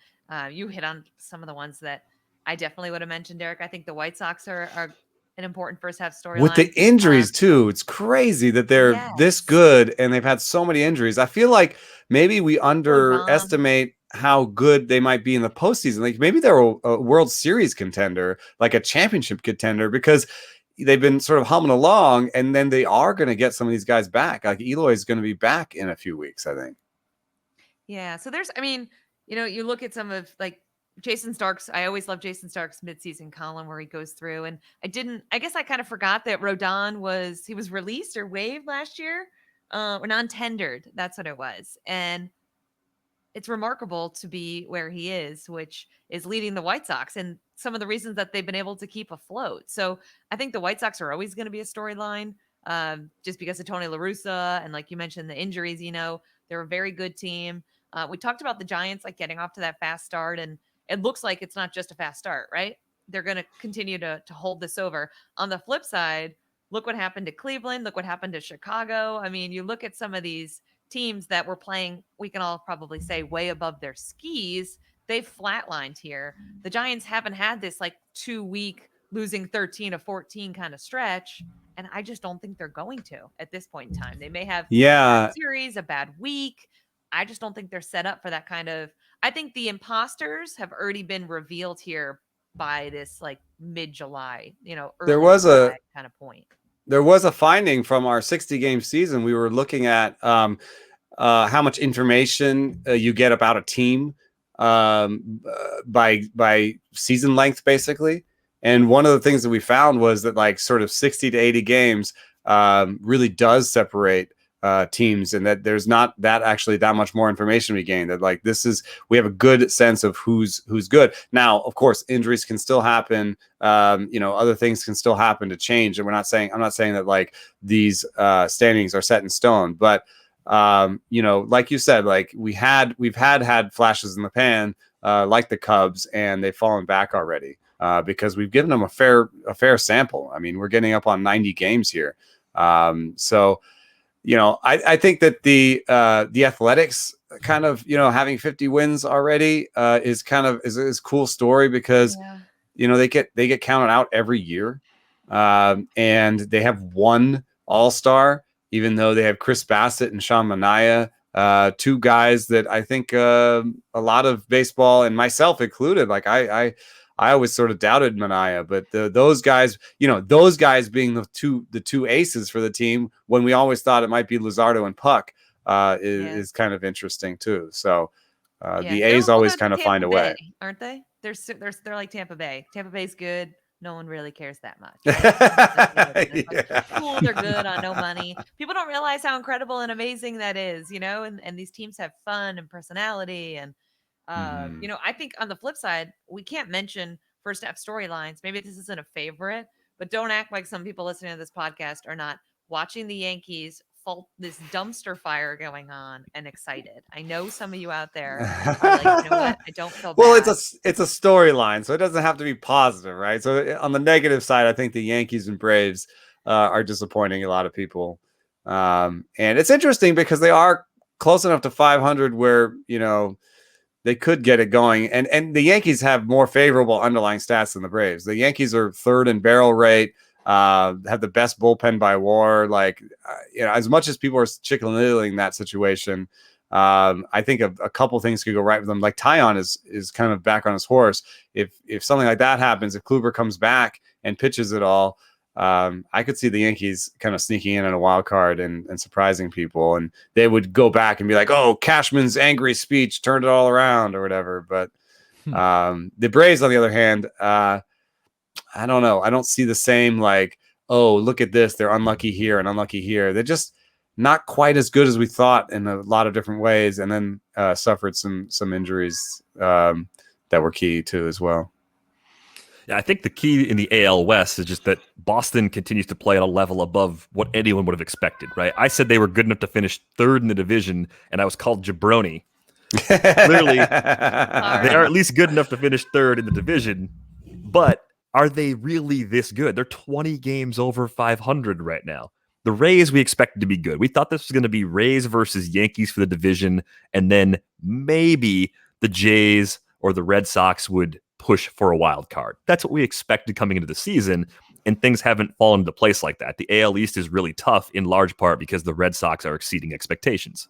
You hit on some of the ones that I definitely would have mentioned, Derek. I think the White Sox are an important first half storyline. With the injuries too. It's crazy that they're this good and they've had so many injuries. I feel like maybe we underestimate how good they might be in the postseason. Like maybe they're a World Series contender, like a championship contender, because they've been sort of humming along, and then they are going to get some of these guys back. Like Eloy is going to be back in a few weeks, I think. Yeah. So I mean, you know, you look at some of like Jason Stark's, I always love Jason Stark's midseason column where he goes through, and I guess I kind of forgot that Rodon was released or waived last year, or non-tendered. That's what it was. And it's remarkable to be where he is, which is leading the White Sox, and some of the reasons that they've been able to keep afloat. So I think the White Sox are always going to be a storyline, just because of Tony La Russa. And like you mentioned, the injuries, you know, they're a very good team. We talked about the Giants, like getting off to that fast start, and it looks like it's not just a fast start, right? They're going to continue to hold this over. On the flip side, look what happened to Cleveland. Look what happened to Chicago. I mean, you look at some of these teams that were playing, we can all probably say way above their skis. They've flatlined here. The Giants haven't had this like 2-week losing 13 of 14 kind of stretch. And I just don't think they're going to at this point in time. They may have a bad series, a bad week. I just don't think they're set up for that kind of. I think the imposters have already been revealed here by this like mid-July, you know, there was a kind of point. There was a finding from our 60-game season. We were looking at how much information you get about a team by season length, basically. And one of the things that we found was that like sort of 60 to 80 games really does separate teams, and that there's not that actually that much more information we gain. That like we have a good sense of who's good. Now, of course, injuries can still happen. Other things can still happen to change. And I'm not saying that like these standings are set in stone, but like you said, like we've had flashes in the pan, like the Cubs, and they've fallen back already because we've given them a fair sample. I mean, we're getting up on 90 games here. So I think that the Athletics kind of, having 50 wins already is kind of is a cool story because, they get counted out every year. And they have one all-star, even though they have Chris Bassett and Sean Manaea, two guys that I think a lot of baseball, and myself included, like I always sort of doubted Manaea, but those guys being the two aces for the team when we always thought it might be Luzardo and Puck is kind of interesting too. So the A's always kind of find a way, aren't they? They're like Tampa Bay. Tampa Bay's good. No one really cares that much. Cool, they're good on no money. People don't realize how incredible and amazing that is, and these teams have fun and personality. And, I think on the flip side, we can't mention first half storylines. Maybe this isn't a favorite, but don't act like some people listening to this podcast are not watching the Yankees this dumpster fire going on and excited. I know some of you out there are like, you know what? I don't feel bad. Well, it's a storyline, so it doesn't have to be positive, right? So on the negative side, I think the Yankees and Braves are disappointing a lot of people. And it's interesting because they are close enough to 500 where, they could get it going. And the Yankees have more favorable underlying stats than the Braves. The Yankees are third in barrel rate, have the best bullpen by WAR. Like, as much as people are chicken-littling that situation, I think a couple things could go right with them. Like Tyon is kind of back on his horse. If something like that happens, if Kluber comes back and pitches it all, I could see the Yankees kind of sneaking in on a wild card and surprising people, and they would go back and be like, "Oh, Cashman's angry speech turned it all around," or whatever. But the Braves, on the other hand, I don't know. I don't see the same like, "Oh, look at this. They're unlucky here and unlucky here." They're just not quite as good as we thought in a lot of different ways, and then suffered some injuries that were key too as well. Yeah, I think the key in the AL West is just that Boston continues to play at a level above what anyone would have expected, right? I said they were good enough to finish third in the division, and I was called jabroni. Clearly, they are at least good enough to finish third in the division, but are they really this good? They're 20 games over 500 right now. The Rays we expected to be good. We thought this was going to be Rays versus Yankees for the division, and then maybe the Jays or the Red Sox would push for a wild card. That's what we expected coming into the season, and things haven't fallen into place like that. The AL East is really tough in large part because the Red Sox are exceeding expectations.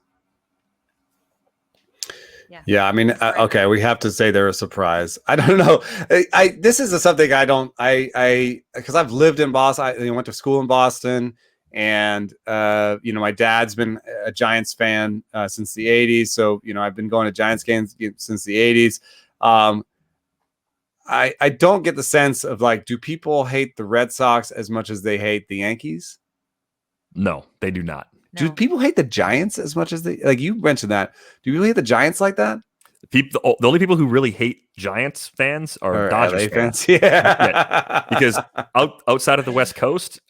Yeah, I mean, okay, we have to say they're a surprise. I don't know. This is something because I've lived in Boston. I went to school in Boston, and my dad's been a Giants fan since the 80s. So, I've been going to Giants games since the 80s. I don't get the sense of like, do people hate the Red Sox as much as they hate the Yankees? No, they do not. Do people hate the Giants as much as they, like you mentioned that? Do you hate the Giants like that? The only people who really hate Giants fans are Dodgers LA fans. Yeah. Because outside of the West Coast,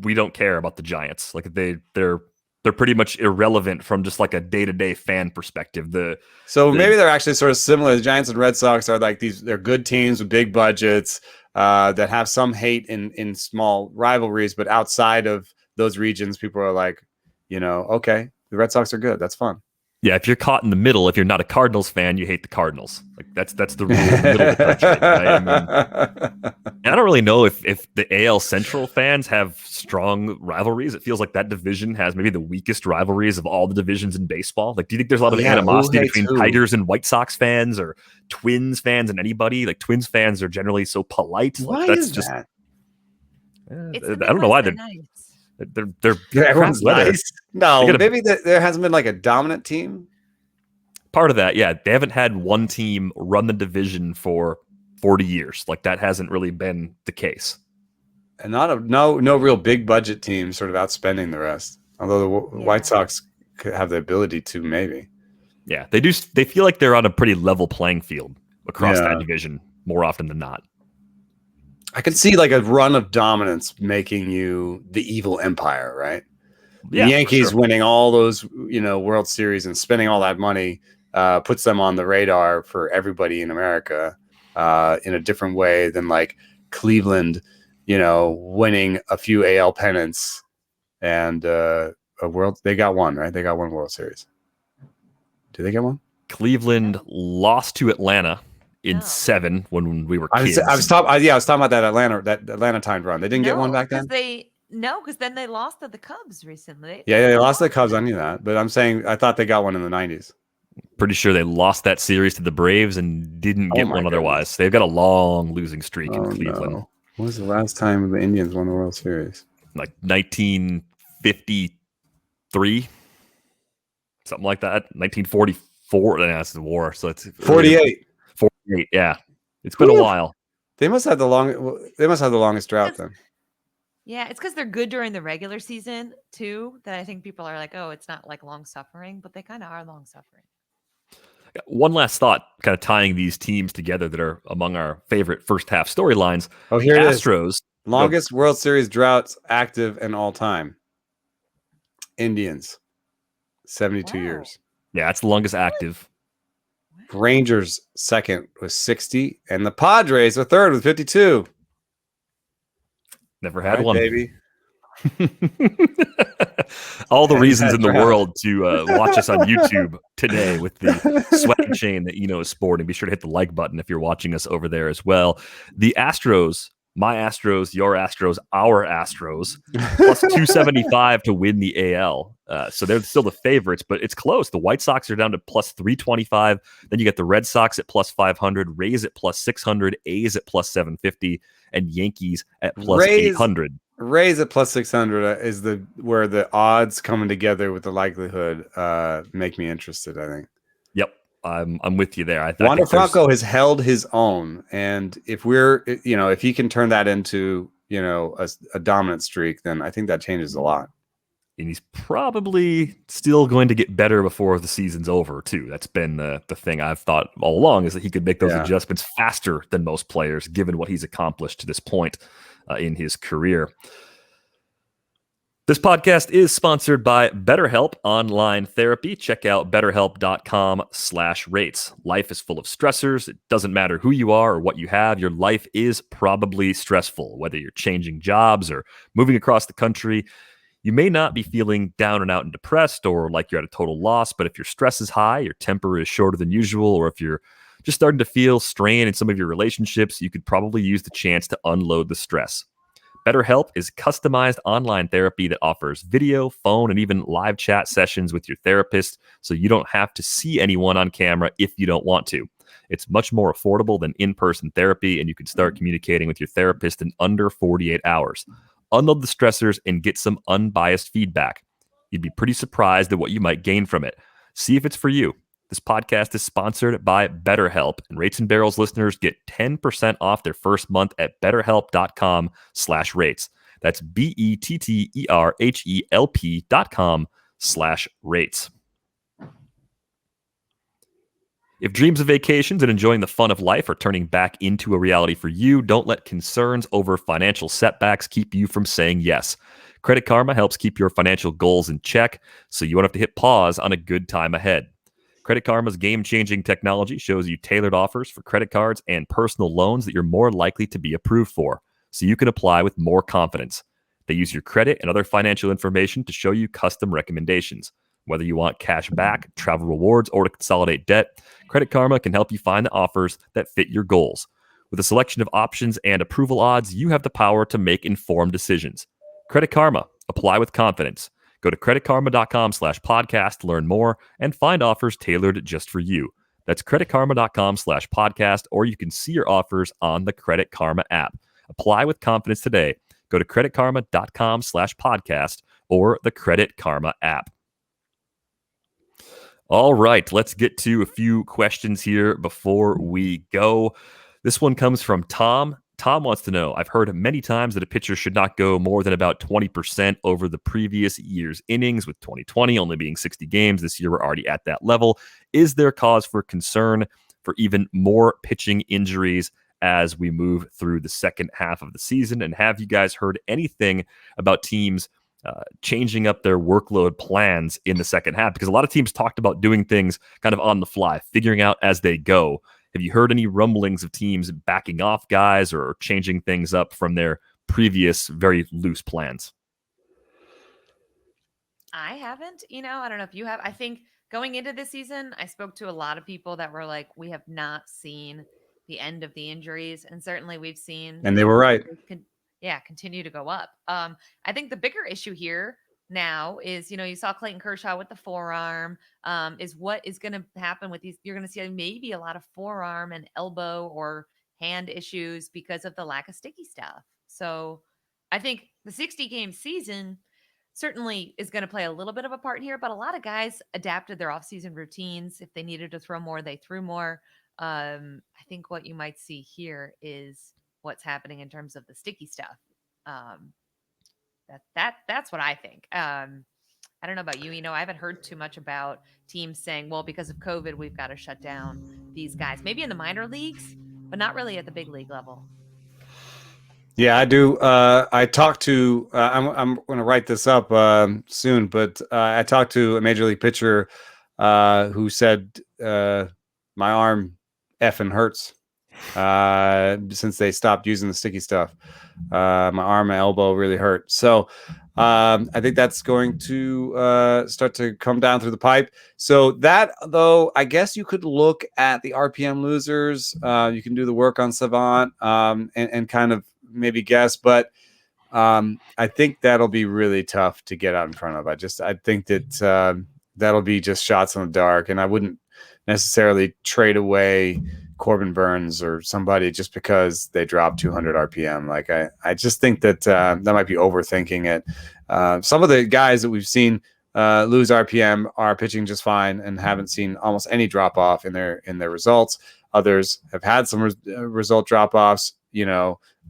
we don't care about the Giants. Like they're pretty much irrelevant from just like a day-to-day fan perspective. Maybe they're actually sort of similar. The Giants and Red Sox are like they're good teams with big budgets that have some hate in small rivalries, but outside of those regions, people are like, okay, the Red Sox are good. That's fun. Yeah, if you're caught in the middle, if you're not a Cardinals fan, you hate the Cardinals. Like that's the rule in the middle of the country. Right? And I don't really know if the AL Central fans have strong rivalries. It feels like that division has maybe the weakest rivalries of all the divisions in baseball. Like, do you think there's a lot of animosity between Tigers and White Sox fans or Twins fans and anybody? Like, Twins fans are generally so polite. Why like, that's is just that? I don't know why they're nice. They're Everyone's crap weather. nice. No, They gotta- maybe there hasn't been like a dominant team. Part of that, yeah. They haven't had one team run the division for 40 years. Like that hasn't really been the case. And no real big budget team sort of outspending the rest. Although the White Sox could have the ability to, maybe. Yeah, they do. They feel like they're on a pretty level playing field across that division more often than not. I could see like a run of dominance making you the evil empire, right? Yeah, the Yankees winning all those, World Series and spending all that money puts them on the radar for everybody in America in a different way than like Cleveland, winning a few AL pennants and they got one, right? They got one World Series. Did they get one? Cleveland lost to Atlanta in 7 when we were kids. I was talking about that Atlanta timed run. They didn't get one back then. Because then they lost to the Cubs recently. They lost to the Cubs. I knew that, but I'm saying I thought they got one in the 90s. Pretty sure they lost that series to the Braves and didn't get one otherwise. They've got a long losing streak in Cleveland. No. When was the last time the Indians won the World Series? Like 1953, something like that. 1944. That's the war. So it's 48. 48. Yeah, it's been a while. They must have the longest drought then. Yeah, it's because they're good during the regular season too. That I think people are like, oh, it's not like long suffering, but they kind of are long suffering. One last thought, kind of tying these teams together that are among our favorite first half storylines. Oh, here Astros, it is. Longest World Series droughts active and all time. Indians, 72 years. Yeah, it's the longest active. Rangers second with 60, and the Padres are third with 52. Never had one, baby. All the reasons in the world to watch us on YouTube today with the sweating chain that is sporting. Be sure to hit the like button if you're watching us over there as well. The Astros, my Astros, your Astros, our Astros, plus 275 to win the AL. So they're still the favorites, but it's close. The White Sox are down to plus 325. Then you get the Red Sox at plus 500, Rays at plus 600, A's at plus 750, and Yankees at plus 800. Rays at plus 600 is where the odds coming together with the likelihood make me interested, I think. Yep. I'm with you there. Wander Franco has held his own, and if he can turn that into a dominant streak, then I think that changes a lot. And he's probably still going to get better before the season's over too. That's been the thing I've thought all along, is that he could make those adjustments faster than most players, given what he's accomplished to this point in his career. This podcast is sponsored by BetterHelp Online Therapy. Check out betterhelp.com/rates. Life is full of stressors. It doesn't matter who you are or what you have. Your life is probably stressful, whether you're changing jobs or moving across the country. You may not be feeling down and out and depressed or like you're at a total loss, but if your stress is high, your temper is shorter than usual, or if you're just starting to feel strain in some of your relationships, you could probably use the chance to unload the stress. BetterHelp is customized online therapy that offers video, phone, and even live chat sessions with your therapist, so you don't have to see anyone on camera if you don't want to. It's much more affordable than in-person therapy, and you can start communicating with your therapist in under 48 hours. Unload the stressors and get some unbiased feedback. You'd be pretty surprised at what you might gain from it. See if it's for you. This podcast is sponsored by BetterHelp, and Rates and Barrels listeners get 10% off their first month at betterhelp.com/rates. That's BetterHelp.com/rates. If dreams of vacations and enjoying the fun of life are turning back into a reality for you, don't let concerns over financial setbacks keep you from saying yes. Credit Karma helps keep your financial goals in check, so you won't have to hit pause on a good time ahead. Credit Karma's game-changing technology shows you tailored offers for credit cards and personal loans that you're more likely to be approved for, so you can apply with more confidence. They use your credit and other financial information to show you custom recommendations. Whether you want cash back, travel rewards, or to consolidate debt, Credit Karma can help you find the offers that fit your goals. With a selection of options and approval odds, you have the power to make informed decisions. Credit Karma. Apply with confidence. Go to creditkarma.com/podcast to learn more and find offers tailored just for you. That's creditkarma.com/podcast, or you can see your offers on the Credit Karma app. Apply with confidence today. Go go to creditkarma.com/podcast or the Credit Karma app. All right, let's get to a few questions here before we go. This one comes from Tom. Tom wants to know, I've heard many times that a pitcher should not go more than about 20% over the previous year's innings, with 2020 only being 60 games. This year, we're already at that level. Is there cause for concern for even more pitching injuries as we move through the second half of the season? And have you guys heard anything about teams changing up their workload plans in the second half? Because a lot of teams talked about doing things kind of on the fly, figuring out as they go. Have you heard any rumblings of teams backing off guys or changing things up from their previous very loose plans? I haven't, I don't know if you have. I think going into this season, I spoke to a lot of people that were like, we have not seen the end of the injuries. And certainly we've seen. And they were right. Continue to go up. I think the bigger issue here now is, you saw Clayton Kershaw with the forearm, is what is going to happen with these. You're going to see maybe a lot of forearm and elbow or hand issues because of the lack of sticky stuff. So I think the 60-game season certainly is going to play a little bit of a part here, but a lot of guys adapted their offseason routines. If they needed to throw more, they threw more. I think what you might see here is what's happening in terms of the sticky stuff. That's what I think. I don't know about you. I haven't heard too much about teams saying, well, because of COVID, we've got to shut down these guys. Maybe in the minor leagues, but not really at the big league level. Yeah, I do. I talked to, I'm going to write this up soon, but I talked to a major league pitcher who said, my arm effing hurts since they stopped using the sticky stuff. My arm, my elbow really hurt. So I think that's going to start to come down through the pipe. So that, though, I guess you could look at the RPM losers. You can do the work on Savant and kind of maybe guess, but I think that'll be really tough to get out in front of. I think that that'll be just shots in the dark, and I wouldn't necessarily trade away Corbin Burns or somebody just because they dropped 200 RPM. Like I just think that that might be overthinking it. Some of the guys that we've seen lose RPM are pitching just fine and haven't seen almost any drop off in their results. Others have had some result drop offs.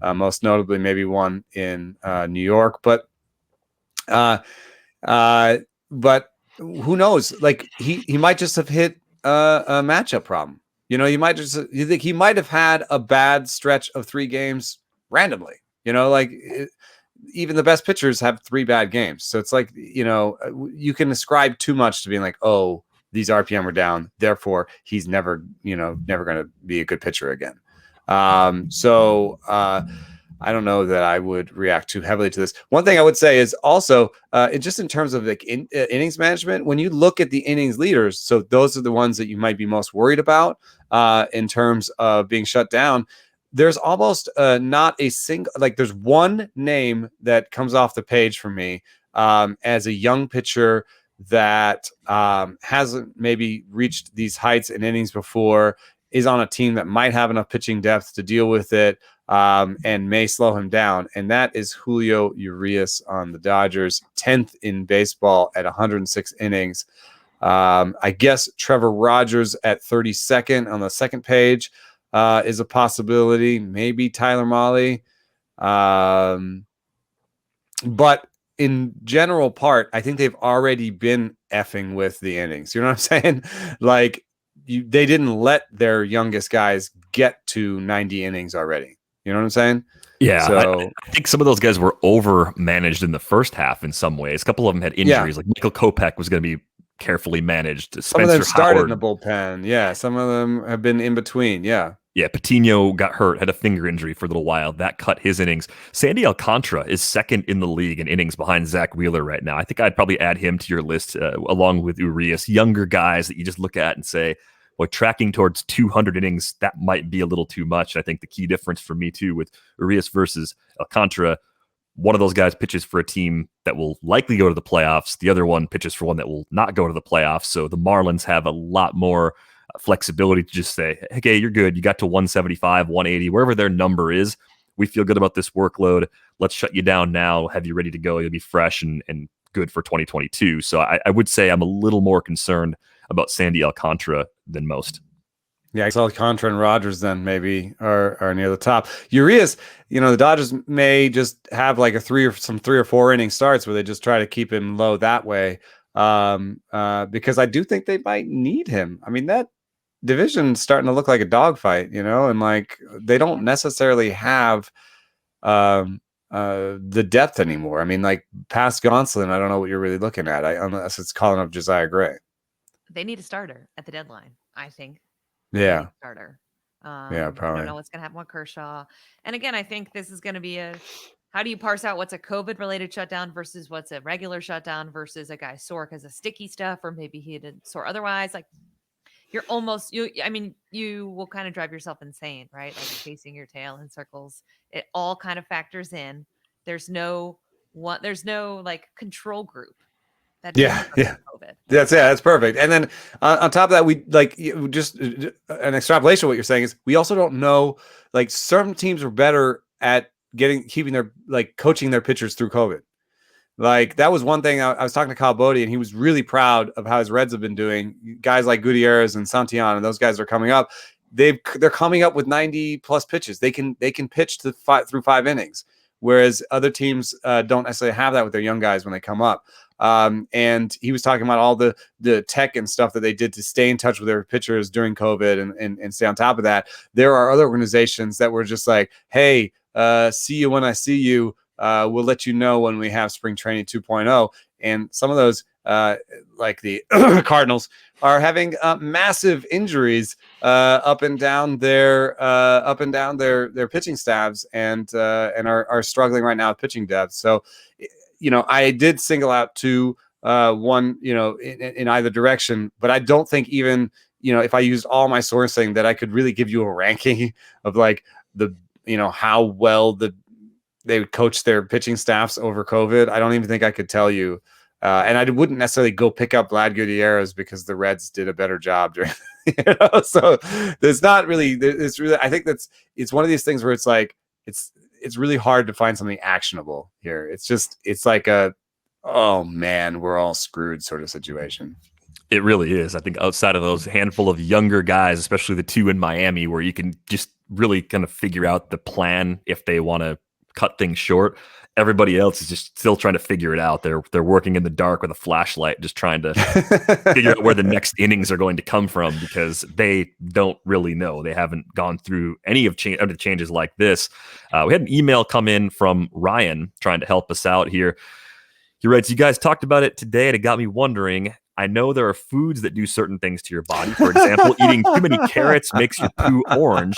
Most notably maybe one in New York, but who knows? Like he might just have hit a matchup problem. You think he might have had a bad stretch of 3 games randomly. Even the best pitchers have 3 bad games. So it's like, you can ascribe too much to being like, oh, these RPM are down, therefore he's never going to be a good pitcher again. I don't know that I would react too heavily to this. One thing I would say is also, just in terms of innings management, when you look at the innings leaders, so those are the ones that you might be most worried about in terms of being shut down. There's almost not a single, there's one name that comes off the page for me as a young pitcher that hasn't maybe reached these heights in innings before, is on a team that might have enough pitching depth to deal with it and may slow him down. And that is Julio Urias on the Dodgers, 10th in baseball at 106 innings. I guess Trevor Rogers at 32nd on the second page is a possibility. Maybe Tyler Mahle. But in general part, I think they've already been effing with the innings. You know what I'm saying? They didn't let their youngest guys get to 90 innings already. You know what I'm saying? Yeah. So I think some of those guys were over managed in the first half in some ways. A couple of them had injuries. Like Michael Kopech was going to be carefully managed. Some of them started in the bullpen. Yeah. Some of them have been in between. Yeah. Yeah, Patino got hurt, had a finger injury for a little while. That cut his innings. Sandy Alcantara is second in the league in innings behind Zach Wheeler right now. I think I'd probably add him to your list along with Urias. Younger guys that you just look at and say, well, tracking towards 200 innings, that might be a little too much. I think the key difference for me, too, with Urias versus Alcantara, one of those guys pitches for a team that will likely go to the playoffs. The other one pitches for one that will not go to the playoffs. So the Marlins have a lot more flexibility to just say, okay, you're good. You got to 175, 180, wherever their number is. we feel good about this workload. Let's shut you down now, have you ready to go. You'll be fresh and good for 2022. So I would say I'm a little more concerned about Sandy Alcantara than most. Yeah, Alcantara and Rogers then maybe are near the top. Urias, the Dodgers may just have like some 3 or 4 inning starts where they just try to keep him low that way. Because I do think they might need him. I mean, that division's starting to look like a dogfight, and like they don't necessarily have the depth anymore. I mean, like past Gonsolin, I don't know what you're really looking at, unless it's calling up Josiah Gray. They need a starter at the deadline, I think. Yeah. Starter. Yeah, probably. I don't know what's going to happen with Kershaw. And again, I think this is going to be how do you parse out what's a COVID-related shutdown versus what's a regular shutdown versus a guy sore because of sticky stuff, or maybe he didn't sore otherwise. Like you will kind of drive yourself insane, right? Like chasing your tail in circles. It all kind of factors in. There's no like control group. That's perfect. And then on top of that, we like just an extrapolation of what you're saying is we also don't know, like certain teams are better at keeping their coaching their pitchers through COVID. Like that was one thing. I was talking to Kyle Bodie and he was really proud of how his Reds have been doing. Guys like Gutierrez and Santillan and those guys are coming up. They're coming up with 90 plus pitches. They can pitch through 5 innings, whereas other teams don't necessarily have that with their young guys when they come up. And he was talking about all the tech and stuff that they did to stay in touch with their pitchers during COVID and stay on top of that. There are other organizations that were just like, hey, see you when I see you. We'll let you know when we have spring training 2.0. And some of those, like the Cardinals, are having massive injuries up and down their pitching staffs and are struggling right now with pitching depth. So, I did single out one, in either direction, but I don't think even, if I used all my sourcing that I could really give you a ranking of like how well they would coach their pitching staffs over COVID. I don't even think I could tell you. And I wouldn't necessarily go pick up Vlad Gutierrez because the Reds did a better job during, so there's not really, it's really, I think it's one of these things where it's like, it's really hard to find something actionable here. It's like oh man, we're all screwed sort of situation. It really is. I think outside of those handful of younger guys, especially the 2 in Miami, where you can just really kind of figure out the plan if they want to cut things short. Everybody else is just still trying to figure it out. They're working in the dark with a flashlight, just trying to figure out where the next innings are going to come from because they don't really know. They haven't gone through any of the changes like this. We had an email come in from Ryan trying to help us out here. He writes, "You guys talked about it today, and it got me wondering. I know there are foods that do certain things to your body. For example, eating too many carrots makes your poo orange.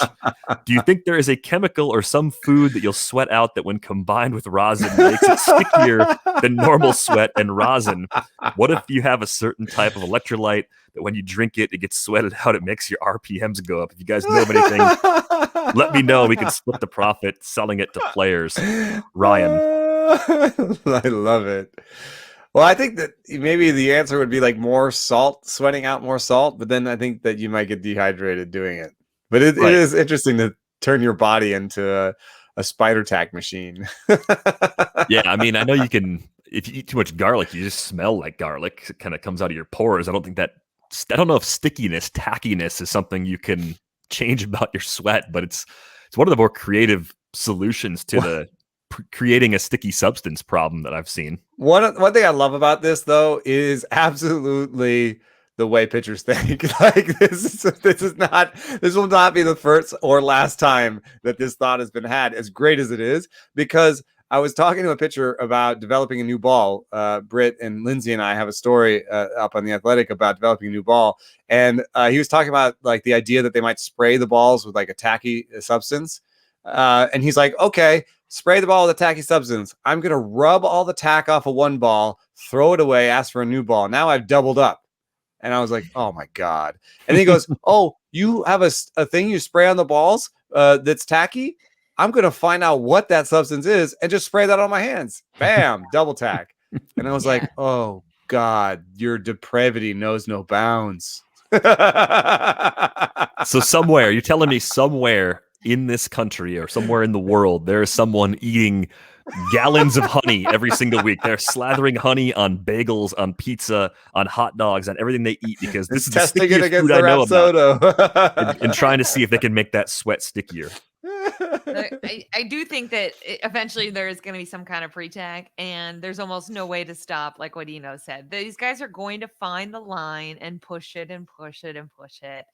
Do you think there is a chemical or some food that you'll sweat out that when combined with rosin makes it stickier than normal sweat and rosin? What if you have a certain type of electrolyte that when you drink it, it gets sweated out, it makes your RPMs go up? If you guys know of anything, let me know. We can split the profit selling it to players." Ryan. I love it. Well, I think that maybe the answer would be like more salt, sweating out more salt, but then I think that you might get dehydrated doing it. But it is interesting to turn your body into a spider tack machine. Yeah, I mean, I know you can, if you eat too much garlic, you just smell like garlic. It kind of comes out of your pores. I don't know if stickiness, tackiness is something you can change about your sweat, but it's one of the more creative solutions to creating a sticky substance problem that I've seen. One thing I love about this though is absolutely the way pitchers think. Like this will not be the first or last time that this thought has been had, as great as it is, because I was talking to a pitcher about developing a new ball. Britt and Lindsay and I have a story up on The Athletic about developing a new ball. And he was talking about like the idea that they might spray the balls with like a tacky substance. And he's like, okay, spray the ball with a tacky substance. I'm going to rub all the tack off of one ball, throw it away, ask for a new ball. Now I've doubled up. And I was like, oh my God. And he goes, oh, you have a thing you spray on the balls that's tacky? I'm going to find out what that substance is and just spray that on my hands. Bam, double tack. And I was like, oh God, your depravity knows no bounds. So you're telling me somewhere in this country or somewhere in the world, there is someone eating gallons of honey every single week. They're slathering honey on bagels, on pizza, on hot dogs, on everything they eat because this is the testing it stickiest against food the I know about. Rapsodo. And trying to see if they can make that sweat stickier. I do think that eventually there is going to be some kind of pre-tag, and there's almost no way to stop, like what Eno said. These guys are going to find the line and push it and push it and push it.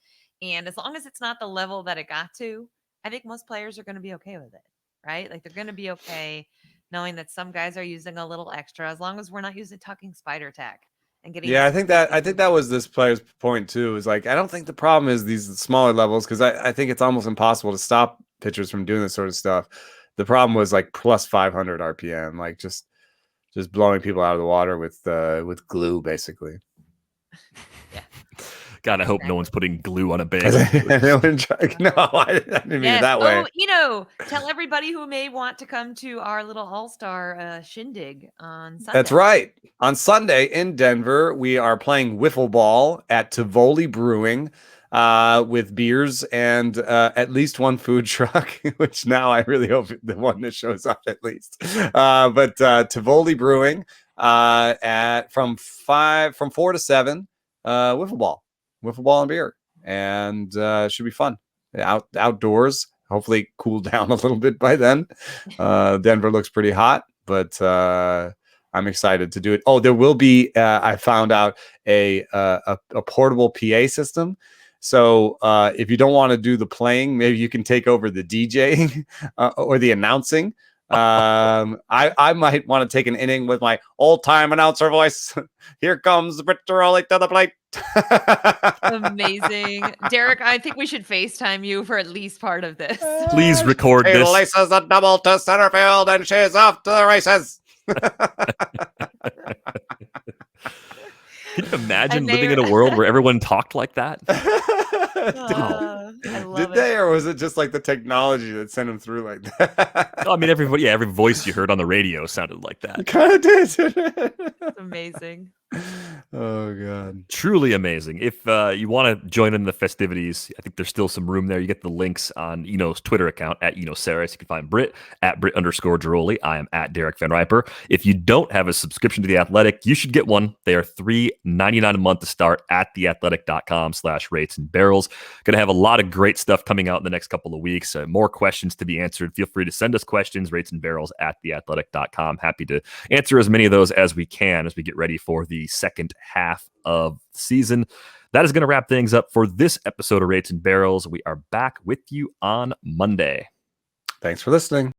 And as long as it's not the level that it got to, I think most players are going to be okay with it, right? Like they're going to be okay knowing that some guys are using a little extra, as long as we're not using tucking spider tack and getting. Yeah, I think that was this player's point too. Is like I don't think the problem is these smaller levels because I think it's almost impossible to stop pitchers from doing this sort of stuff. The problem was like plus 500 RPM, like just blowing people out of the water with glue, basically. Yeah. God, I hope no one's putting glue on a bagel. No, I didn't mean it that way. Tell everybody who may want to come to our little all-star shindig on Sunday. That's right. On Sunday in Denver, we are playing wiffle ball at Tivoli Brewing with beers and at least one food truck, which now I really hope the one that shows up at least. But Tivoli Brewing from 4 to 7, wiffle ball and beer, and should be fun. Outdoors, hopefully cool down a little bit by then. Denver looks pretty hot, but I'm excited to do it. Oh, there will be I found out a portable PA system. So if you don't want to do the playing, maybe you can take over the DJing or the announcing. I might want to take an inning with my old-time announcer voice. Here comes Britt DVR to the plate. Amazing. Derek, I think we should FaceTime you for at least part of this. Please record He this. laces a double to center field and she's off to the races. Can you imagine living in a world where everyone talked like that? Did they, or was it just like the technology that sent them through like that? I mean, every voice you heard on the radio sounded like that. It kind of did. That's amazing. Oh god, truly amazing. If you want to join in the festivities, I think there's still some room there. You get the links on Eno's Twitter account at Eno Saris. You can find Britt at Britt_Giroli. I am at Derek Van Riper. If you don't have a subscription to The Athletic, you should get one. They are $3.99 a month to start at theathletic.com/rates and barrels. Going to have a lot of great stuff coming out in the next couple of weeks. More questions to be answered. Feel free to send us questions, rates and barrels at theathletic.com. Happy to answer as many of those as we can as we get ready for the second half of the season. That is going to wrap things up for this episode of Rates and Barrels. We are back with you on Monday. Thanks for listening.